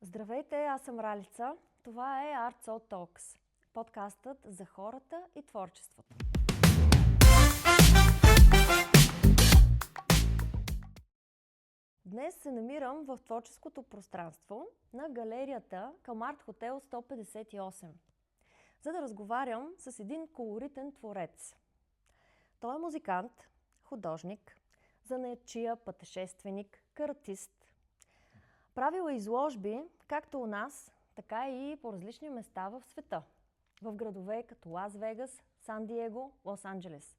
Здравейте, аз съм Ралица. Това е Art Soul Talks, подкастът за хората и творчеството. Днес се намирам в творческото пространство на галерията към Арт Хотел 158, за да разговарям с един колоритен творец. Той е музикант, художник, занаятчия, пътешественик, каратист. Правил е изложби както у нас, така и по различни места в света. В градове като Лас Вегас, Сан Диего, Лос Анджелес.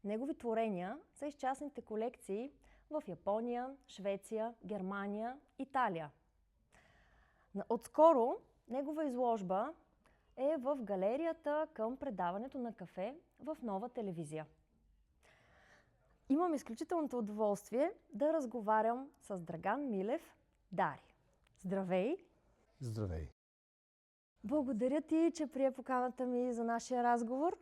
Негови творения са из частните колекции в Япония, Швеция, Германия, Италия. Отскоро негова изложба е в галерията към предаването на кафе в Нова телевизия. Имам изключителното удоволствие да разговарям с Драган Милев, Дари. Здравей! Здравей! Благодаря ти, че прие поканата ми за нашия разговор.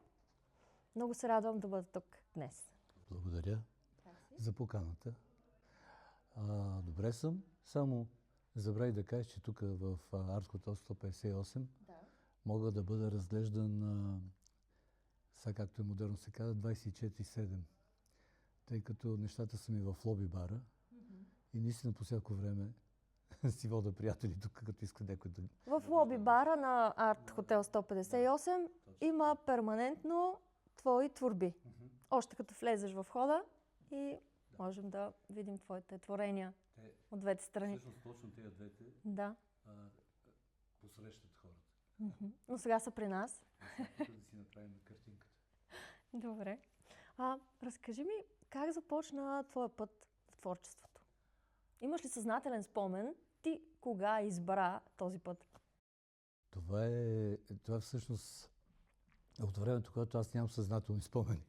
Много се радвам да бъда тук днес. Благодаря за поканата. Добре съм. Само забравих да кажа, че тук в Арт Хотел 158 мога да бъда разглеждан, сега както е модерно се казва, 24/7. Тъй като нещата са ми в лоби бара и наистина по всяко време си вода приятели тук, като иска някой да... В лоби бара на Арт Хотел 158 има перманентно твои творби. Още като влезеш в хода и можем да видим твоите творения от двете страни. Всъщност точно тези двете посрещат хората. Но сега са при нас. Да си направим картинката. Добре. Разкажи ми, как започна твоя път в творчеството? Имаш ли съзнателен спомен? Ти кога избра този път? Това е всъщност от времето, когато аз нямам съзнателни спомени.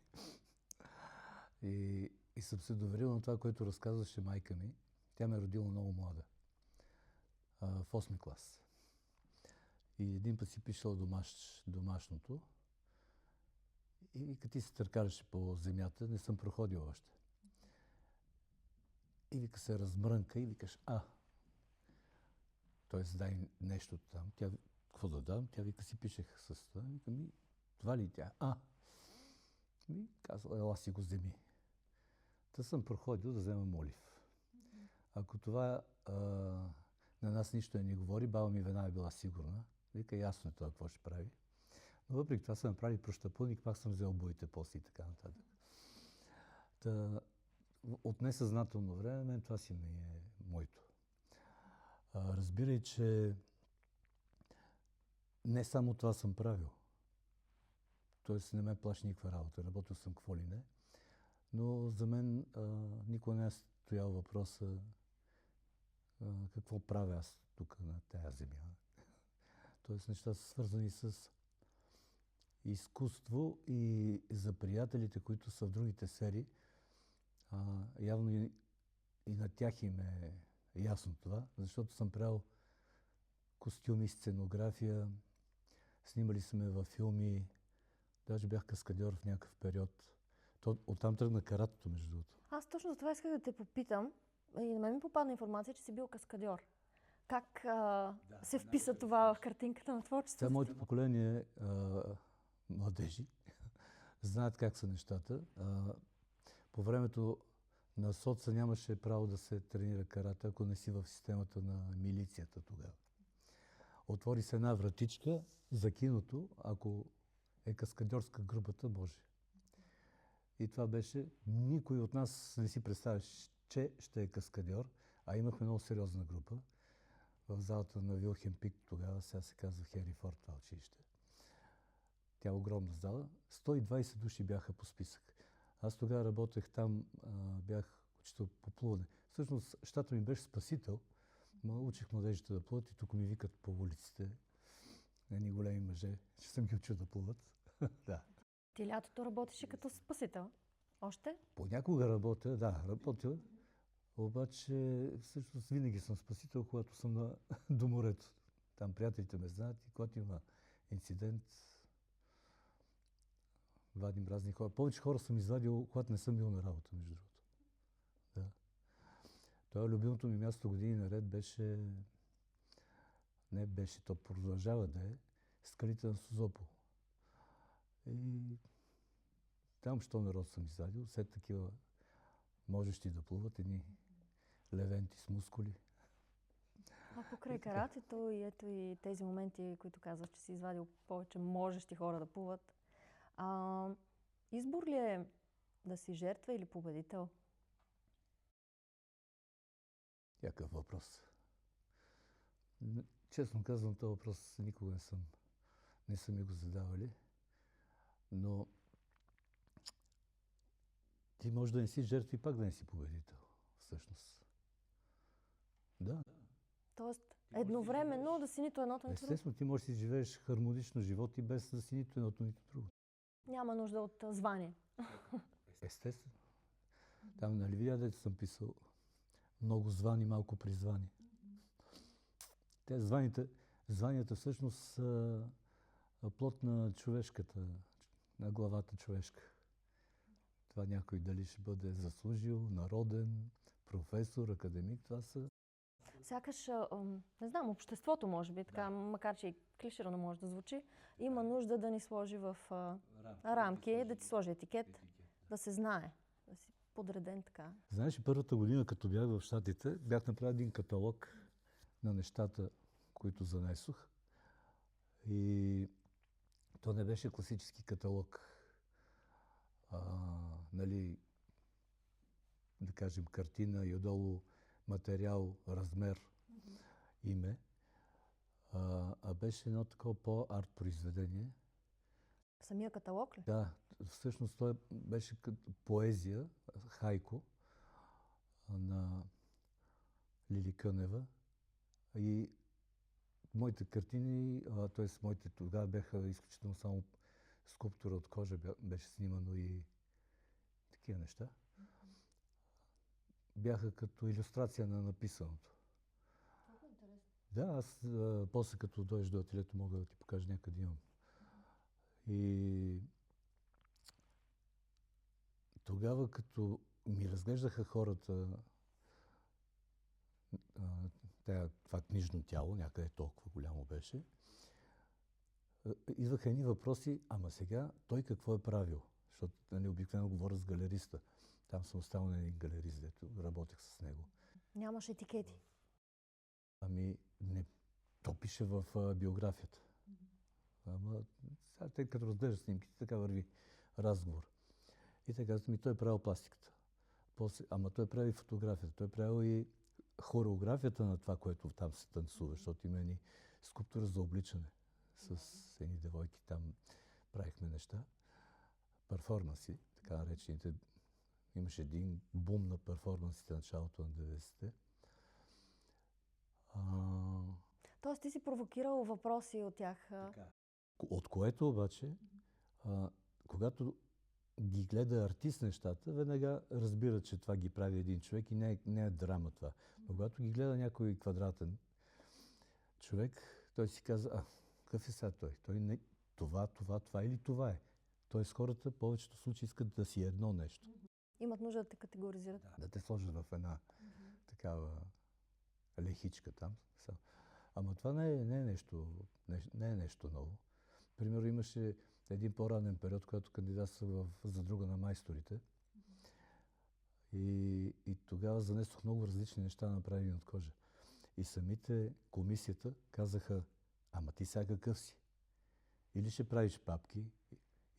И съм се доверил на това, което разказваше майка ми. Тя ме е родила много млада. В 8-ми клас. И един път си пишел домашното. И вика, ти се търкаляше по земята, не съм проходил още. И вика, се размрънка и викаш, Тоест дай нещо там. Тя, какво да дам? Тя вика, си пишех с това. Вика, това ли тя? Казва, ела си го вземи. Та съм проходил да взема молив. Ако това на нас нищо не говори, баба ми веднага е била сигурна. Вика, ясно е това какво ще прави. Но въпреки това съм направил прощапълник, пак съм взел боите после и така нататък. От несъзнателно време, мен това си ми е моето. Разбирай, че не само това съм правил. Тоест не ме плаши никаква работа. Работил съм какво ли не. Но за мен никога не е стоял въпроса какво правя аз тук на тази земя. Тоест неща са свързани с изкуство и за приятелите, които са в другите сфери. Явно и на тях им е ясно това, защото съм правил костюми, сценография, снимали сме във филми, даже бях каскадьор в някакъв период. Оттам тръгна каратото, между другото. Аз точно за това исках да те попитам и на мен ми попадна информация, че си бил каскадьор. Как се вписа това в картинката на творчеството? Това е моето поколение младежи. Знаят как са нещата. По времето на соца нямаше право да се тренира карате, ако не си в системата на милицията тогава. Отвори се една вратичка за киното, ако е каскадьорска групата, може. И това беше, никой от нас не си представяше, че ще е каскадьор, а имахме много сериозна група в залата на Вилхем Пик, тогава сега се казва Хери Форд, това училище. Тя е огромна зала. 120 души бяха по списък. Аз тогава работех там, бях учител по плуване. Всъщност, щата ми беше спасител, учих младежите да плуват и тук ми викат по улиците едни големи мъже, че съм ги учил да плуват. Да. Ти лятото работеше като спасител? Още? Понякога работя, работя. Обаче, всъщност, винаги съм спасител, когато съм до морето. Там приятелите ме знаят и когато има инцидент, вадим разни хора. Повече хора съм извадил, когато не съм бил на работа, между другото. Да. Това любимото ми място години наред беше не беше, то продължава да е, скалите на Созопол. И там, що народ съм извадил, след такива можещи да плуват, едни левенти с мускули. А покрай каратето и ето и тези моменти, които казваш, че си извадил повече можещи хора да плуват, избор ли е да си жертва или победител? Якъв въпрос. Честно казвам, този въпрос никога не са ми го задавали. Но ти може да не си жертва и пак да не си победител, всъщност. Да. Тоест, едновременно да си нито едното, нито другото. Естествено, ти можеш да си живееш хармонично живот и без да си нито едното, нито другото. Няма нужда от звание. Естествено. Там, нали видя, дето съм писал много звани, малко призвани. Те званията всъщност са плод на човешката, на главата човешка. Това някой дали ще бъде заслужил, народен, професор, академик, това са... Сякаш, не знам, обществото може би, така, макар че и клиширано може да звучи, има нужда да ни сложи в рамки, да ти сложи етикет, да се знае, да си подреден така. Знаеш, първата година, като бях в Щатите, бях направил един каталог на нещата, които занесох. И то не беше класически каталог. Нали, да кажем, картина и отдолу материал, размер, име. А беше едно такова по-арт произведение. Самия каталог ли? Да, всъщност той беше като поезия, хайко, на Лили Кънева. И моите картини, т.е. моите тогава бяха изключително само скулптура от кожа, беше снимано и такива неща. Бяха като илюстрация на написаното. Много интересно. Да, аз после като дойдеш до ателието мога да ти покажа, някъде имам. И тогава, като ми разглеждаха хората това книжно тяло, някъде толкова голямо беше, идваха едни въпроси, ама сега той какво е правил? Защото нали, обикновено говоря с галериста. Там съм останал на един галерист, дето работех с него. Нямаш етикети? Ами, не. То пише в биографията. Ама, сега те като разглеждат снимките, така върви разговор. И те казват ми, той е правил пластиката. Ама той прави фотографията, той е правил и хореографията на това, което там се танцува, защото има едни скулптура за обличане с едни девойки, там правихме неща. Перформанси, така наречените. Имаше един бум на перформансите в началото на 90-те. Тоест ти си провокирал въпроси от тях. От което обаче, когато ги гледа артист нещата, веднага разбира, че това ги прави един човек и не е драма това. Но когато ги гледа някой квадратен човек, той си казва, какъв е сега той? Той не това или това е. Тоест хората в повечето случаи искат да си едно нещо. Имат нужда да те категоризират. Да те сложат в една такава лехичка там. Ама това не е нещо ново. Примерно имаше един по-ранен период, когато кандидатствах за друга на майсторите. И тогава занесох много различни неща, направени от кожа. И самите комисията казаха, ама ти сега какъв си? Или ще правиш папки,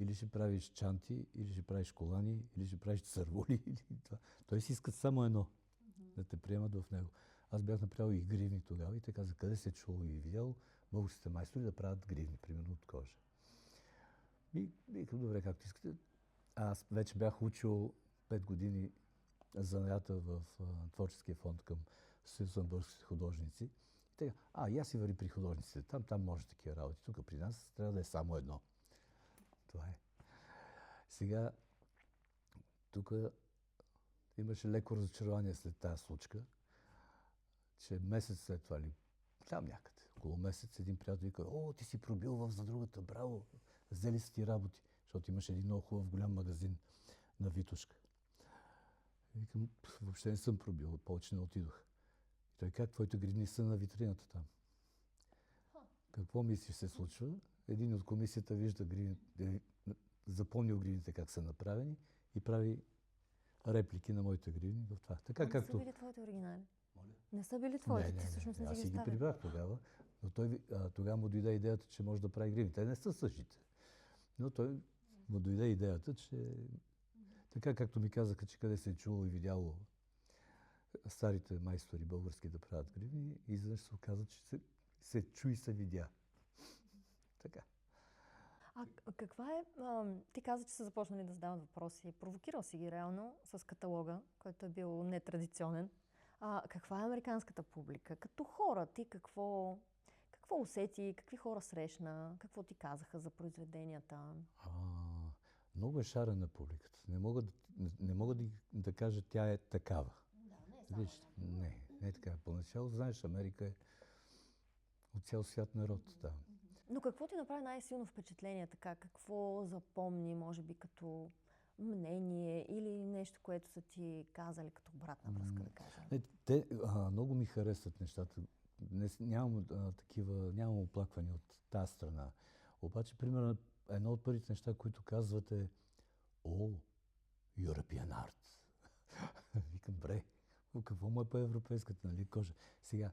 или ще правиш чанти, или ще правиш колани, или ще правиш цървули, или това. Той си искат само едно, да те приемат в него. Аз бях направил и гривни тогава и те казаха, къде се чул и видял българските майстори да правят гривни, примерно от кожа. И викам, добре, както искате. Аз вече бях учил 5 години занаята в творческия фонд към Съюза на българските художници. И така, и аз си вари при художниците. Там може такива работи. Тук при нас трябва да е само едно. Това е. Сега, тук имаше леко разочарование след тази случка, че месец след това ли, там някъде, около месец, един приятел вика, ти си пробил за другата, браво, взели са ти работи, защото имаше един много хубав голям магазин на Витошка. И викам, въобще не съм пробил, повече не отидох. И той, как твоите гривни са на витрината там? Какво мислиш се случва? Един от комисията вижда запомнил гривните как са направени и прави реплики на моите гривни в това. Така, не са били твоите оригинали? Моля? Не са били твоите, Не, ти всъщност не аз си си ги ги оставил. прибрах тогава, но тогава му дойде идеята, че може да прави гривни. Те не са същите. Но той му дойде идеята, че така както ми казаха, че къде се е чуло и видяло старите майстори български да правят гривни, изведнъж се оказа, че се чу и се видя. Така. А каква е... ти каза, че са започнали да задават въпроси. Провокирал си ги реално с каталога, който е бил нетрадиционен. Каква е американската публика? Като хора, ти какво усети? Какви хора срещна? Какво ти казаха за произведенията? Много е шарена публиката. Не мога да кажа, тя е такава. Да, Виж, не е така. Поначало, знаеш, Америка е от цял свят народ. Да. Но какво ти направи най-силно впечатление така? Какво запомни, може би, като мнение или нещо, което са ти казали като обратна връзка, да кажем? Те много ми харесват нещата. Нямам оплаквания от тази страна. Обаче, примерно, едно от първите неща, които казвате, European art. Викам, бре, какво му е по-европейската, нали, кожа? Сега,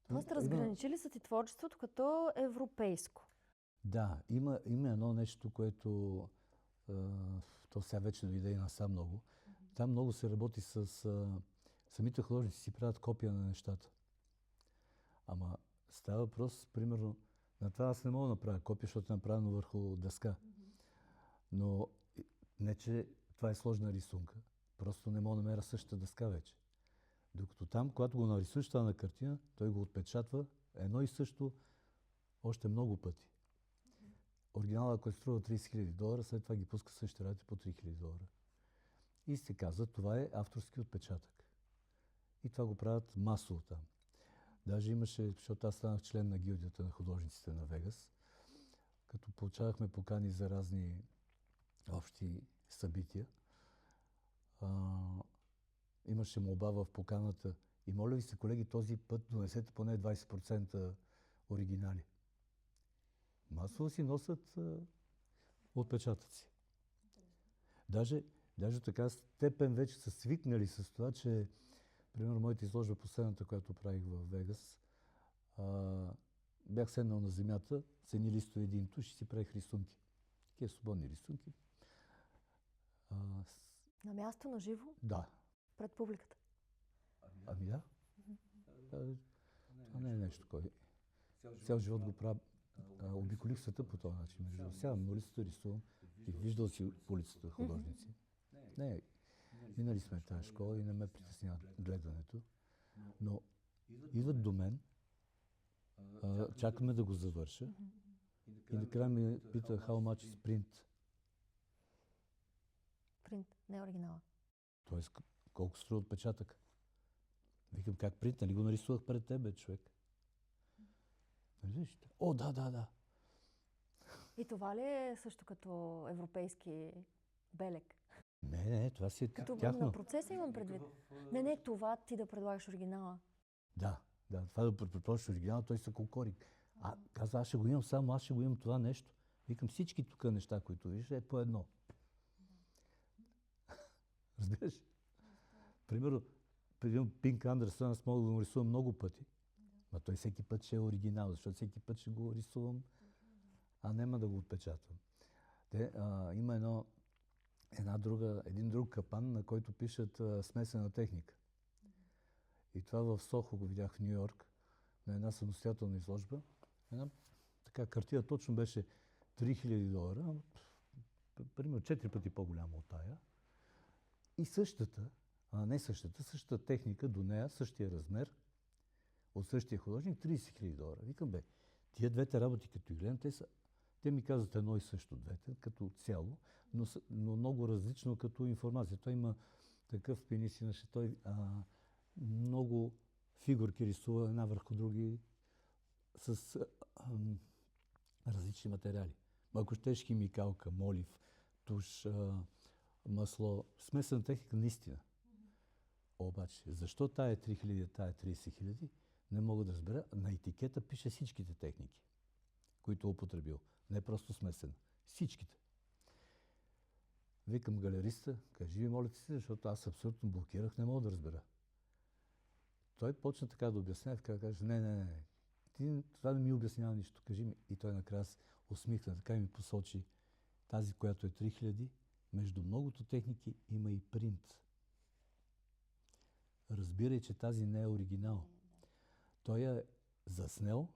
Тоест, разграничили са ти творчеството като европейско. Да, има едно нещо, което то сега вече дойде и насам много. Там много се работи с... самите художници си правят копия на нещата. Ама става въпрос, примерно, на това аз не мога да направя копия, защото е направено върху дъска. Но не, че това е сложна рисунка. Просто не мога да намеря същата дъска вече. Докато там, когато го нарисуваш това на картина, той го отпечатва едно и също още много пъти. Оригиналът, ако струва $30,000, след това ги пуска същите работи по $3,000. И се казва, това е авторски отпечатък. И това го правят масово там. Даже имаше, защото аз станах член на гилдията на художниците на Вегас, като получавахме покани за разни общи събития. Имаше молба в поканата. И моля ви се, колеги, този път донесете поне 20% оригинали. Масово си носят отпечатъци. Даже така степен вече са свикнали с това, че, примерно, моята изложба, последната, която правих в Вегас, бях седнал на земята, с едни листове един туш и си правих рисунки. Такива свободни рисунки. На място, на живо? Да. Пред публиката? Ами да. Това не е нещо, кой. Цял живот го правя. Обиколих света по този начин. Сядам на улицата, рисувам и виждал си по улицата художници. Не, минали сме тази школа и не ме притеснява гледането. Но идват до мен, чакаме да го завърша и накрая ми пита how much is print. Принт, не оригинала. Тоест, колко струва отпечатък? Викам, как принт? Нали го нарисувах пред тебе, човек? Вижте. Да. И това ли е също като европейски белег? Не, това си е като тяхно. На процеса имам предвид. Не, това ти да предлагаш оригинала. Да, това да предположиш оригинала, той са кокорик. Каза, аз ще го имам само, аз ще го имам това нещо. Викам, всички тук неща, които виждаш, е по едно. Разбираш? Примерно, Пинк Андерсън, аз мога да го рисувам много пъти. Но той всеки път ще е оригинал, защото всеки път ще го рисувам, а няма да го отпечатвам. Има един друг капан, на който пишат смесена техника. И това в Сохо го видях в Ню Йорк, на една самостоятелна изложба. Една така картина точно беше $3,000, примерно 4 пъти по-голяма от тая. И същата техника до нея, същия размер, от същия художник, $30,000. Викам, тия двете работи, като ги гледам, те ми казват едно и също двете, като цяло, но много различно като информация. Той има такъв пенис, той много фигурки рисува една върху други с различни материали. Ако щеш химикалка, молив, туш, масло, смесена техника наистина. Обаче, защо тая е 3,000, тая е 30,000? Не мога да разбера. На етикета пише всичките техники, които е употребил. Не просто смесена. Всичките. Викам галериста, кажи ми, моля ти се, защото аз абсолютно блокирах, не мога да разбера. Той почна така да обяснява, така да каже, не. Ти това не ми обяснява нищо, кажи ми. И той накрая се усмихна, така и ми посочи тази, която е 3000, между многото техники има и принт. Разбирай, че тази не е оригинал. Той е заснел,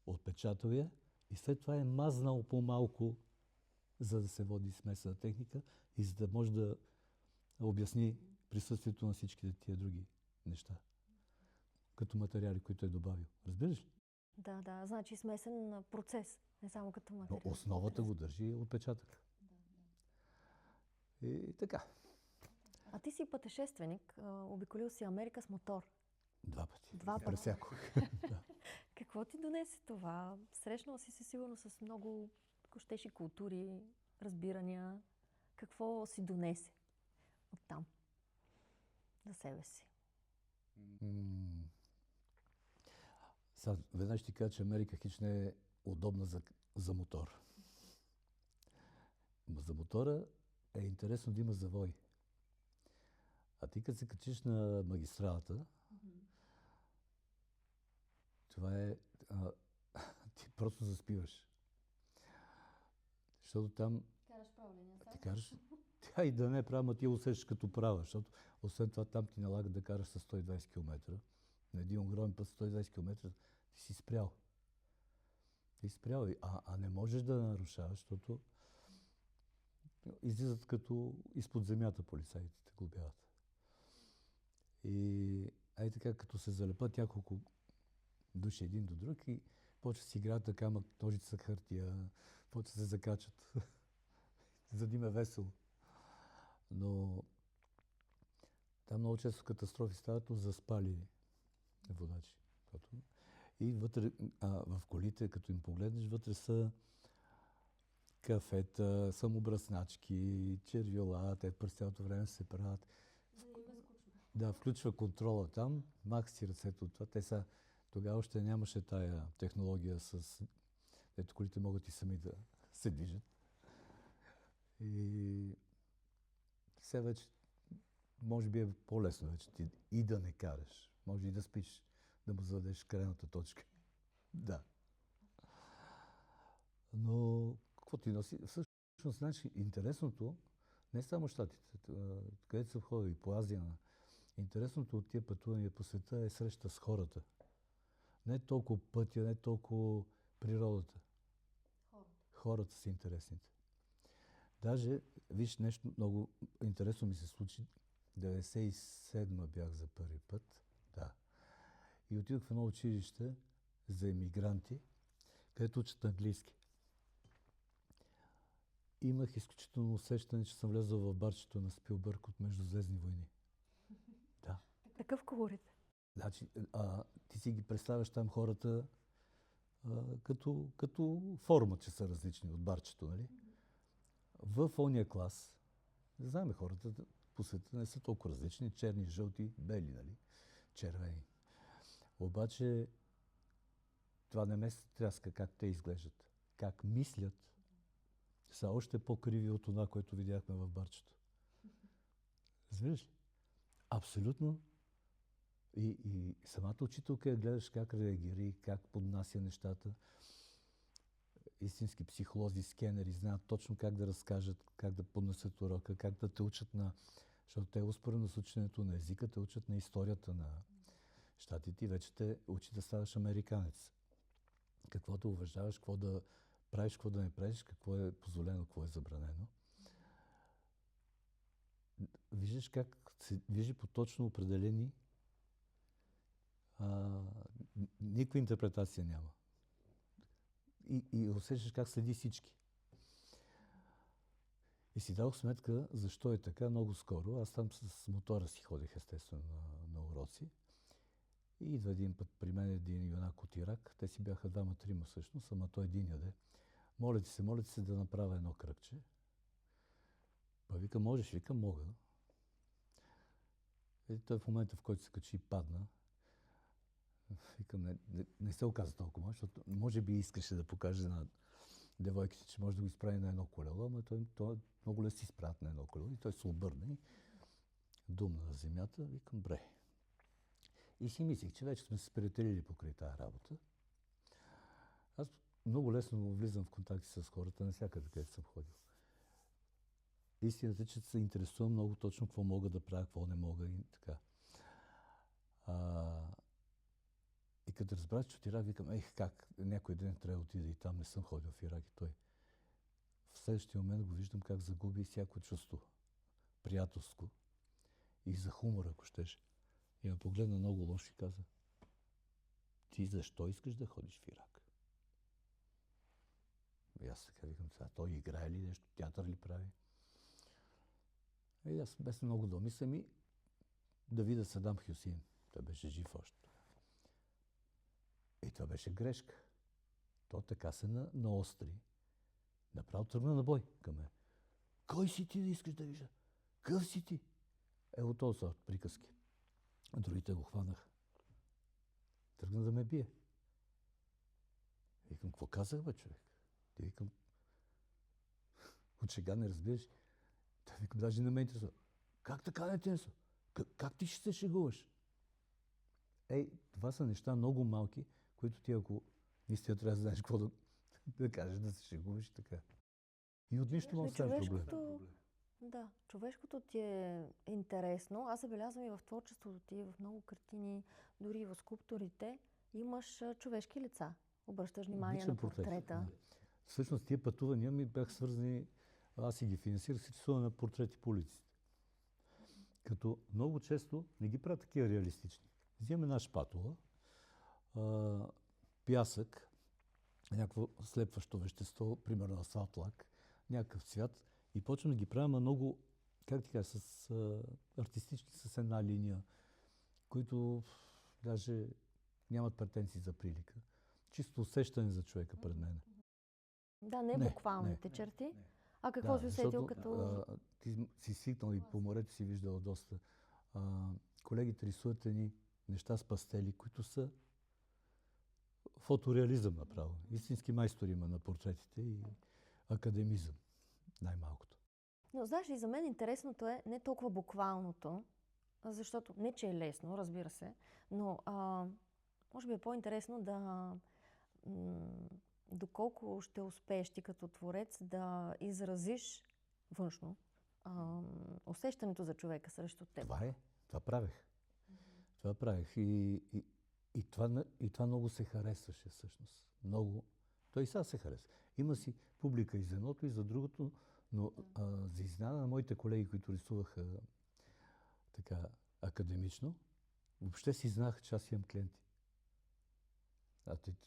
отпечатал я и след това е мазнал по-малко, за да се води смесена техника и за да може да обясни присъствието на всичките тия други неща, като материали, които е добавил. Разбираш ли? Да, значи смесен процес, не само като Но материал. основата го държи отпечатък. И така. А ти си пътешественик, обиколил си Америка с мотор. 2 пъти. Два пъти. Пресякох. Да. Какво ти донесе това? Срещнал си се сигурно с много, ако щеш, култури, разбирания. Какво си донесе оттам за себе си? Сега, веднъж ти кажа, че Америка хич не е удобна за мотор. Но за мотора е интересно да има завой. А ти като се качиш на магистралата, това е... ти просто заспиваш. Защото там... Караш право ли, не? Ти караш... Тя и да не е права, но ти я усещаш като права, защото освен това там ти налага да караш с 120 км. На един огромен път 120 км ти си спрял. Ти си спрял, а не можеш да нарушаваш, защото излизат като изпод земята полицаите те глобяват. И ай така, като се залепат няколко души един до друг и почва да си играят така ножица хартия, почва да се закачат. За да им е весело. Но там много често катастрофи стават, но заспали водачи. И вътре, в колите, като им погледнеш, вътре са кафета, самобръсначки, червила, те през цялото време се правят. Да, включва контрола там, мах си ръцете от това. Те са, тогава още нямаше тая технология с... Ето колите могат и сами да се движат. И сега вече, може би е по-лесно вече ти и да не караш. Може и да спиш, да му зададеш крайната точка. Да. Но какво ти носи? Всъщност, значи, интересното, не само щатите, където съм ходил и по Азия, интересното от тия пътувания по света е среща с хората. Не толкова пътя, не толкова природата. Хората са интересните. Даже, виж, нещо много интересно ми се случи. 97-ма бях за първи път. Да. И отидох в едно училище за емигранти, където учат английски. Имах изключително усещане, че съм влязъл в барчето на Спилбърг от Междузвездни войни. Да. Такъв колорит. Значи, ти си ги представяш там хората като форма, че са различни от барчето, нали? В ония клас, не знаем, хората по света не са толкова различни, черни, жълти, бели, нали? Червени. Обаче това не ме стряска как те изглеждат. Как мислят, са още по-криви от това, което видяхме в барчето. Разбираш ли? Абсолютно. И самата учителка я гледаш как реагира и как поднася нещата. Истински психолози, скенери знаят точно как да разкажат, как да поднесат урока, как да те учат на... Защото те успоредно с ученето на езика, те учат на историята на щатите и вече те учи да ставаш американец. Какво да уважаваш, какво да правиш, какво да не правиш, какво е позволено, какво е забранено. Виждаш как се движи по точно определени... никаква интерпретация няма. И усещаш как следи всички. И си дадох сметка защо е така много скоро. Аз там с мотора си ходих естествено на уроци. И идва един път при мен един юнак от Ирак. Те си бяха двама-трима всъщност, ама той един яде. Моля ти се да направя едно кръгче. Па вика, можеш? Вика, мога. И той в момента, в който се качи и падна, Викам, не се оказа толкова, защото може би искаше да покаже на девойките, че може да го изправи на едно колело, ама той много лесно си изправят на едно колело и той се обърна и думна на земята. Викам, бре. И си мислих, че вече сме се приятелили покрай тази работа. Аз много лесно влизам в контакти с хората навсякъде, където съм ходил. Истината е, че се интересувам много точно какво мога да правя, какво не мога и така. И като разбрах, че от Ирак, викам, как, някой ден трябва да отида и там, не съм ходил в Ирак и той. В следващия момент го виждам как загуби всяко чувство. Приятелско. И за хумор, ако щеш. И ме погледна много лошо и каза, ти защо искаш да ходиш в Ирак? И аз така викам, той играе ли нещо, театър ли прави? И аз без много да мисля да видя Садам Хюсейн. Той беше жив още. И това беше грешка. То така се наостри. Направо тръгна на бой към мен. Кой си ти да искаш да вижда? Къв си ти? От този сорт приказки. А другите го хванаха. Тръгна да ме бие. Викам, какво казах, бе, човек? Ти викам, от шега не разбираш. Той викам, даже не ме интересува. Как така не те интересува? Как ти ще се шегуваш? Това са неща много малки, които ти, ако наистина трябва да знаеш какво да кажеш, да се шегуваш така. И от нищо може да стане проблем. Да, човешкото ти е интересно. Аз забелязвам и в творчеството ти, в много картини, дори и в скулптурите, имаш човешки лица. Обръщаш внимание на портрета. Да. Всъщност тия пътувания ми бяха свързани, аз си ги финансирах с рисуване на портрети по улиците. Като много често не ги правя такива реалистични. Взимаме една шпатула, пясък, някакво слепващо вещество, примерно асфалт лак, някакъв цвят и почвам да ги правя много, как ти кажа, с артистични, с една линия, които даже нямат претенции за прилика. Чисто усещане за човека пред мен. Да, не буквалните черти. Не. А какво си усетил като... Ти си свикнал и по морето си виждал доста. Колегите рисуват едни неща с пастели, които са фотореализъм направо. Истински майстори има на портретите и академизъм, най-малкото. Но знаеш, и за мен интересното е не толкова буквалното, защото не, че е лесно, разбира се, но може би е по-интересно да доколко ще успееш ти като творец да изразиш външно усещането за човека срещу теб. Това правех. Това правех. И това много се харесваше всъщност. Много. Той и сега се харесва. Има си публика и за едното, и за другото, но за изненада на моите колеги, които рисуваха така академично, въобще си знаеха, че аз имам клиенти.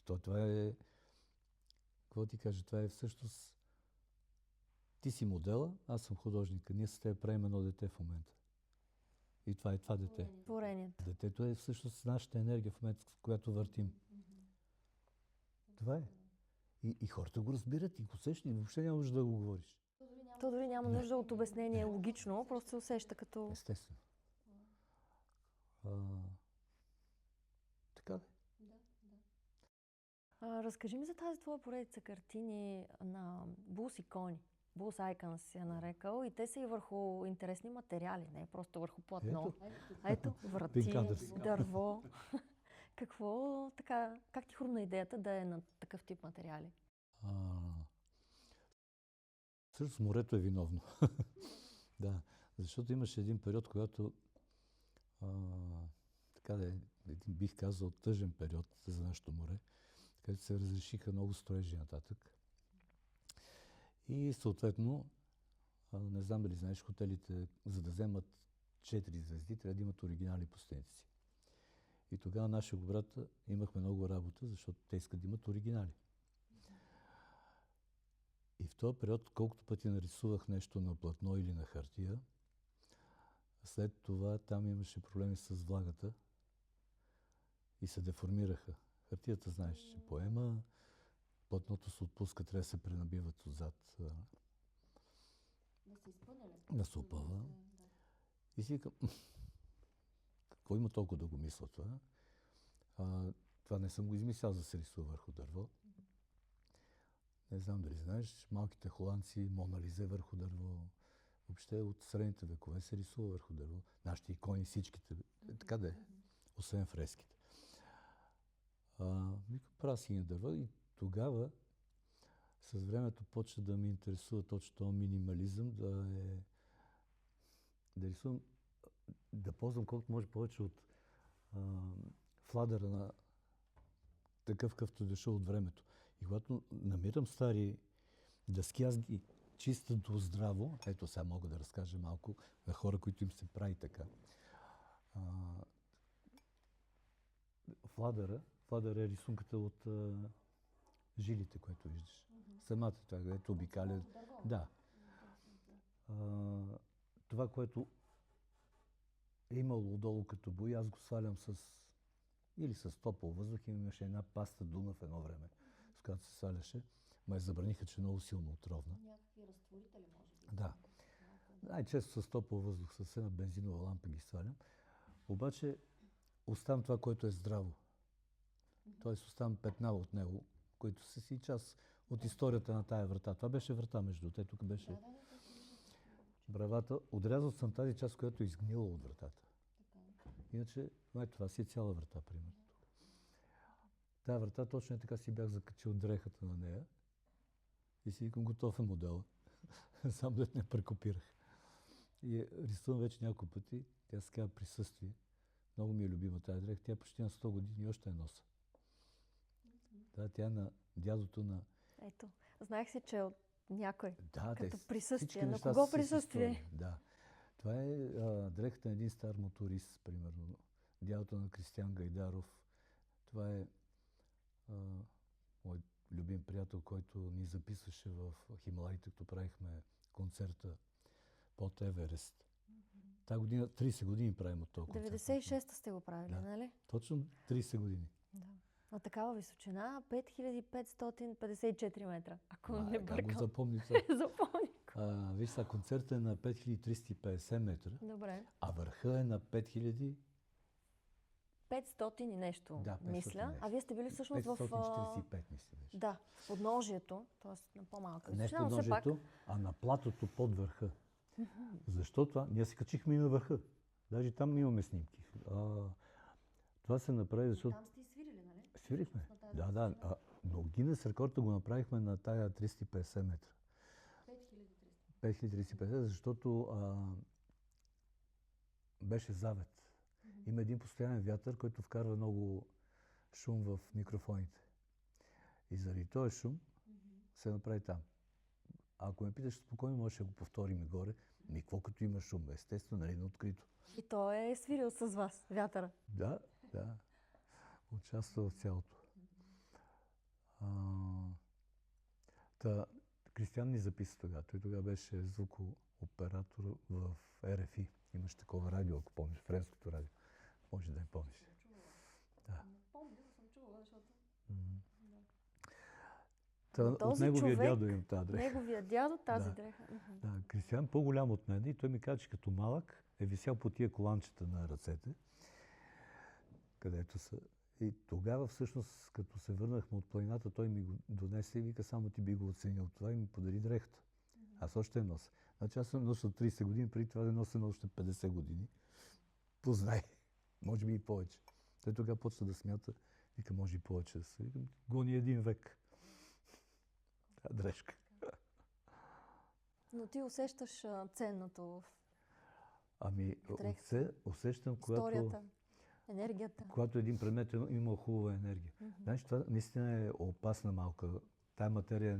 Това е... Какво ти кажа? Това е всъщност... Ти си модела, аз съм художника. Ние с теб правим едно дете в момента. И това е това дете. Творението. Детето е всъщност нашата енергия в момента, в която въртим. Това е. И хората го разбират и го усещат и въобще няма нужда да го говориш. То дори няма нужда от обяснение логично, просто се усеща като... Естествено. Така да. Разкажи ми за тази твоя поредица картини на Булс икони. Булс Icons си я нарекал и те са и върху интересни материали, не просто върху платно. Ето врати, дърво. Какво така, как ти хрумна идеята да е на такъв тип материали? Всъщност морето е виновно. Да, защото имаше един период, когато така да е, бих казал, тъжен период за нашето море, където се разрешиха много строежи нататък. И съответно, не знам дали знаеш, хотелите, за да вземат 4 звезди, трябва да имат оригинали по стените си. И тогава нашия брат имахме много работа, защото те искат да имат оригинали. И в този период, колкото пъти нарисувах нещо на платно или на хартия, след това там имаше проблеми с влагата и се деформираха. Хартията, знаеш, че поема, платното се отпуска, трябва да се пренабиват отзад. Да се опъва. И си викам, какво има толкова да го мисля това? това не съм го измислял да се рисува върху дърво. Не знам дали знаеш, малките холандци, Мона Лиза върху дърво. Въобще от средните векове се рисува върху дърво. Нашите икони, всичките, така да е, освен фреските. Правя си на дърва и тогава с времето почва да ме интересува точно този минимализъм, да рисувам, да ползвам колкото може повече от фладъра на такъв, какъвто дошъл от времето. И когато намирам стари дъски, аз ги чиста до здраво. Ето сега мога да разкажа малко на хора, които им се прави така. Фладъра е рисунката от жилите, което виждаш. Самата това, където обикаля. Да. Това, което е имало отдолу като бой, аз го свалям или с топъл въздух. Имаше една паста Дунав едно време, с която се сваляше. Ме забраниха, че е много силно отровна. Някакви разтворители, може би? Да. Най-често с топъл въздух, с една бензинова лампа ги свалям. Обаче оставам това, което е здраво. Тоест оставам петна от него, които са си част от историята на тая врата. Това беше врата, между те. Тук беше бравата. Отрязал съм тази част, която е изгнила от вратата. Иначе, това си е цяла врата, примерно. Тая врата точно е така си бях закачил дрехата на нея и си викам, готов е модела. Само да не прекопирах. И рисувам вече няколко пъти. Тя се казва Присъствие. Много ми е любима тази дреха. Тя почти на 100 години и още е носа. Да, тя е на дядото на... Ето, знаех си, че е от някой. Да, като присъствие. На неща кого присъствие? Да. Това е дрехата на един стар моторист, примерно. Дядото на Кристиян Гайдаров. Това е мой любим приятел, който ни записваше в Хималаите, като правихме концерта под Еверест. Та година, 30 години правим от този концерт. 96-та сте го правили, да. Нали? Точно 30 години. Да. На такава височина 5554 метра, ако не бъркам. Как го запомни това? Запомни го. Виж сега, концертът е на 5350 метра, Добре. а върха е на 5500 и нещо, да, 500 мисля. нещо. А вие сте били всъщност 545, мисля беше. Да, в подножието, т.е. на по-малка Не в височина, но все пак... подножието, а на платото под върха. Защото ние се качихме и на върха. Даже там имаме снимки. Това се направи, защото... Там сте и свирили, нали? Свирихме. Да. Но Гинес рекорда го направихме на тая 350 метра. 5350, защото беше завет. Има един постоянен вятър, който вкарва много шум в микрофоните. И заради този шум се направи там. Ако ме питаш спокойно, може да го повторим и горе. Какво като има шум? Естествено, нали, на открито. И той е свирил с вас, вятъра. Да. Участва в цялото. Кристиян ни записа тогава. Той тогава беше звукооператор в РФИ. Имаше такова радио, ако помниш, френското радио. Може да не помниш. Да. Помня, съм чувала, защото... От неговия дядо им тази дреха. Неговия дядо тази дреха. Да, Кристиян по-голям от мен и той ми каза, че като малък е висял по тия коланчета на ръцете, където са. И тогава всъщност, като се върнахме от планината, той ми го донесе и вика, само ти би го оценил това и ми подари дрехата. Аз още я нося. Значи аз съм носил 30 години, преди това да нося на още 50 години. Познай. Може би и повече. Той тогава почна да смята, вика, може и повече да се. Викам, гони един век. Та дрежка. Но ти усещаш ценното в усещам, историята, енергията. Когато един предмет има хубава енергия. Знаеш, това наистина е опасна малка. Тая материя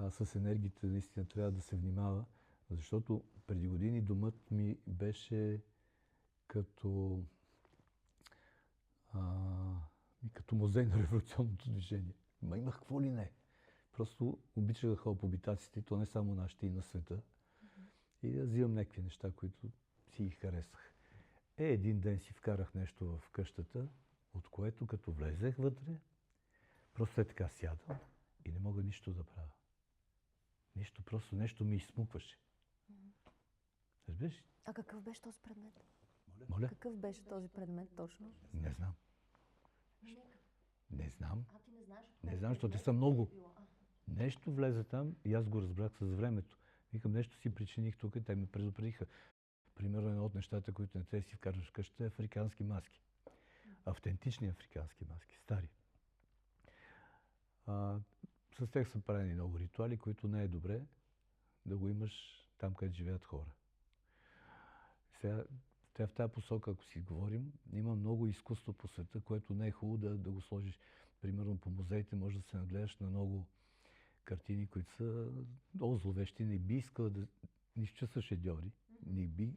с енергията наистина трябва да се внимава, защото преди години домът ми беше като музей на революционното движение. Имах какво ли не. Просто обичах да ходя по обитаците, то не само нашите и на света. И да взимам някакви неща, които си ги харесвах. Един ден си вкарах нещо в къщата, от което като влезех вътре, просто така сядам и не мога нищо да правя. Просто нещо ми изсмукваше. Разбираш? А какъв беше този предмет? Моля? Какъв беше този предмет точно? Не знам. Не знам. А, ти не знаеш? Не знам, защото те са много. Нещо влезе там и аз го разбрах с времето. Викам, нещо си причиних тук и те ме предупредиха. Примерно едно от нещата, които не трябва да си вкараш в къщата, е африкански маски. Автентични африкански маски, стари. С тях са правени много ритуали, които не е добре да го имаш там, където живеят хора. Сега, в тази посока, ако си говорим, има много изкуство по света, което не е хубаво да го сложиш. Примерно по музеите може да се нагледаш на много картини, които са много зловещи. Не би искала да изчиства шедьоври. Не би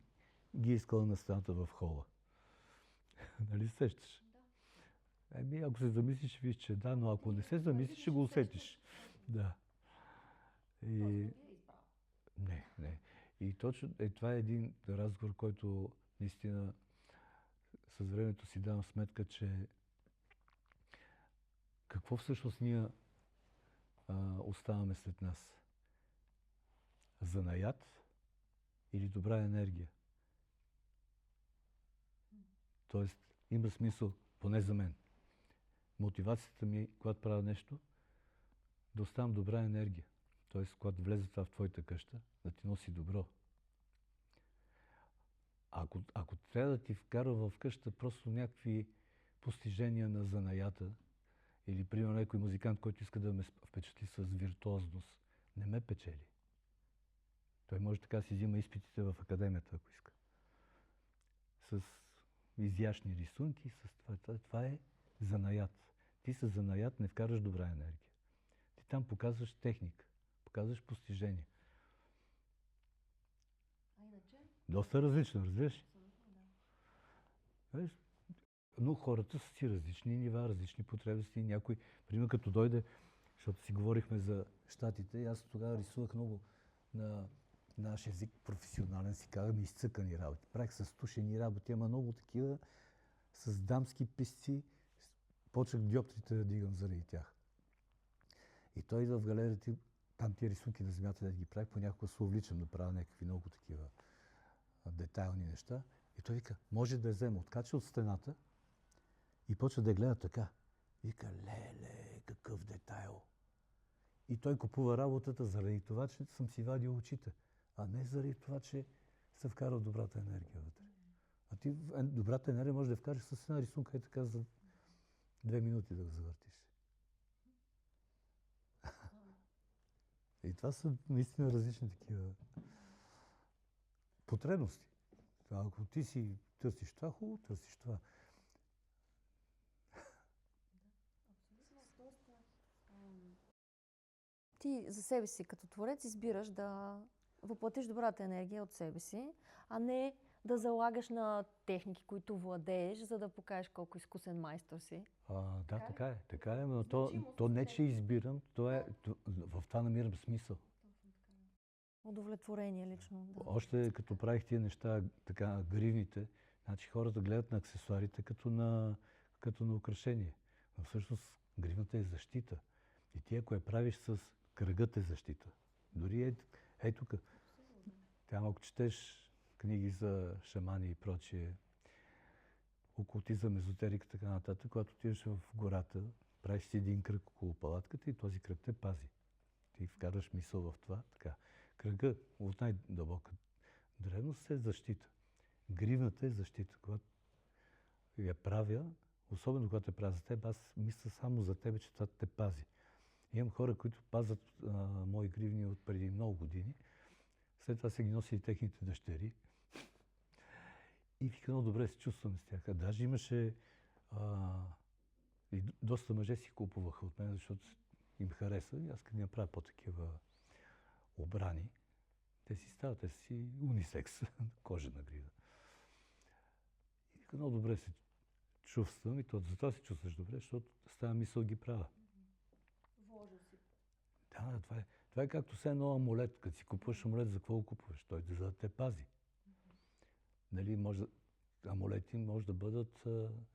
ги искала на стената в хола. Нали сещаш? Да. Ако се замислиш, ще виж, че да, но ако не се замислиш, ще го усетиш. Да. И... Не. И точно това е един разговор, който наистина с времето си давам сметка, че какво всъщност ние оставаме след нас? Занаят или добра енергия? Тоест, има смисъл, поне за мен. Мотивацията ми, когато правя нещо, да оставам добра енергия. Тоест, когато влезе това в твоята къща, да ти носи добро. Ако трябва да ти вкара в къща просто някакви постижения на занаята, или, примерно, някой музикант, който иска да ме впечатли с виртуозност, не ме печели. Той може така си взима изпитите в академията, ако иска. С изящни рисунки, с това. Това е занаят. Ти с занаят не вкараш добра енергия. Ти там показваш техника, показваш постижение. А иначе? Доста различно, разбираш? Абсолютно, да. Но хората са си различни нива, различни потребности. Някой, примерно като дойде, защото си говорихме за щатите, аз тогава рисувах много на наш език, професионален, си казвам, изцъкани работи. Правих с тушени работи, ама много такива, с дамски писци. Почнах диоптрите да дигам заради тях. И той идва в галерията, там тия рисунки на земята да ги прави, понякога се увличам да правя някакви много такива детайлни неща. И той вика, може да я взема, откача от стената и почва да я гледа така. Вика, леле, какъв детайл. И той купува работата заради това, че съм си вадил очите, а не заради това, че се вкарал добрата енергия вътре. А ти добрата енергия може да вкараш с една рисунка и така за 2 минути да го завъртиш. И това са наистина различни такива потребности. Ако ти си търсиш това, хубаво, търсиш това. Ти за себе си като творец избираш да въплатиш добрата енергия от себе си, а не да залагаш на техники, които владееш, за да покажеш колко изкусен майстор си. Да, така е, но то не, че избирам, в това намирам смисъл. Удовлетворение лично. Да. Още като правих тия неща, така, гривните, значи хората гледат на аксесуарите като на украшение. Но всъщност гривната е защита. И ти, ако я правиш с кръгът, е защита. Дори ей тук. Ако четеш книги за шамани и прочие, окултизъм, езотерика, така нататък, когато отидеш в гората, правиш си един кръг около палатката и този кръг те пази. Ти вкарваш мисъл в това. Така. Кръга от най-дълбока древност е защита. Гривната е защита. Когато я правя, особено когато я правя за теб, аз мисля само за тебе, че това те пази. Имам хора, които пазят мои гривни от преди много години. След това се ги носи и техните дъщери. И вика, много добре се чувствам с тях. Даже имаше и доста мъже си купуваха от мен, защото им хареса. И аз като не правя по-такива обрани, те си стават, те си унисекс, кожена грива. И вика, много добре се чувствам и затова се чувстваш добре, защото с тази мисъл ги правя. Вложил си. Да, това е както все едно амулет. Като си купуваш амулет, за какво го купуваш? Той за да те пази. Нали, амулети може да бъдат,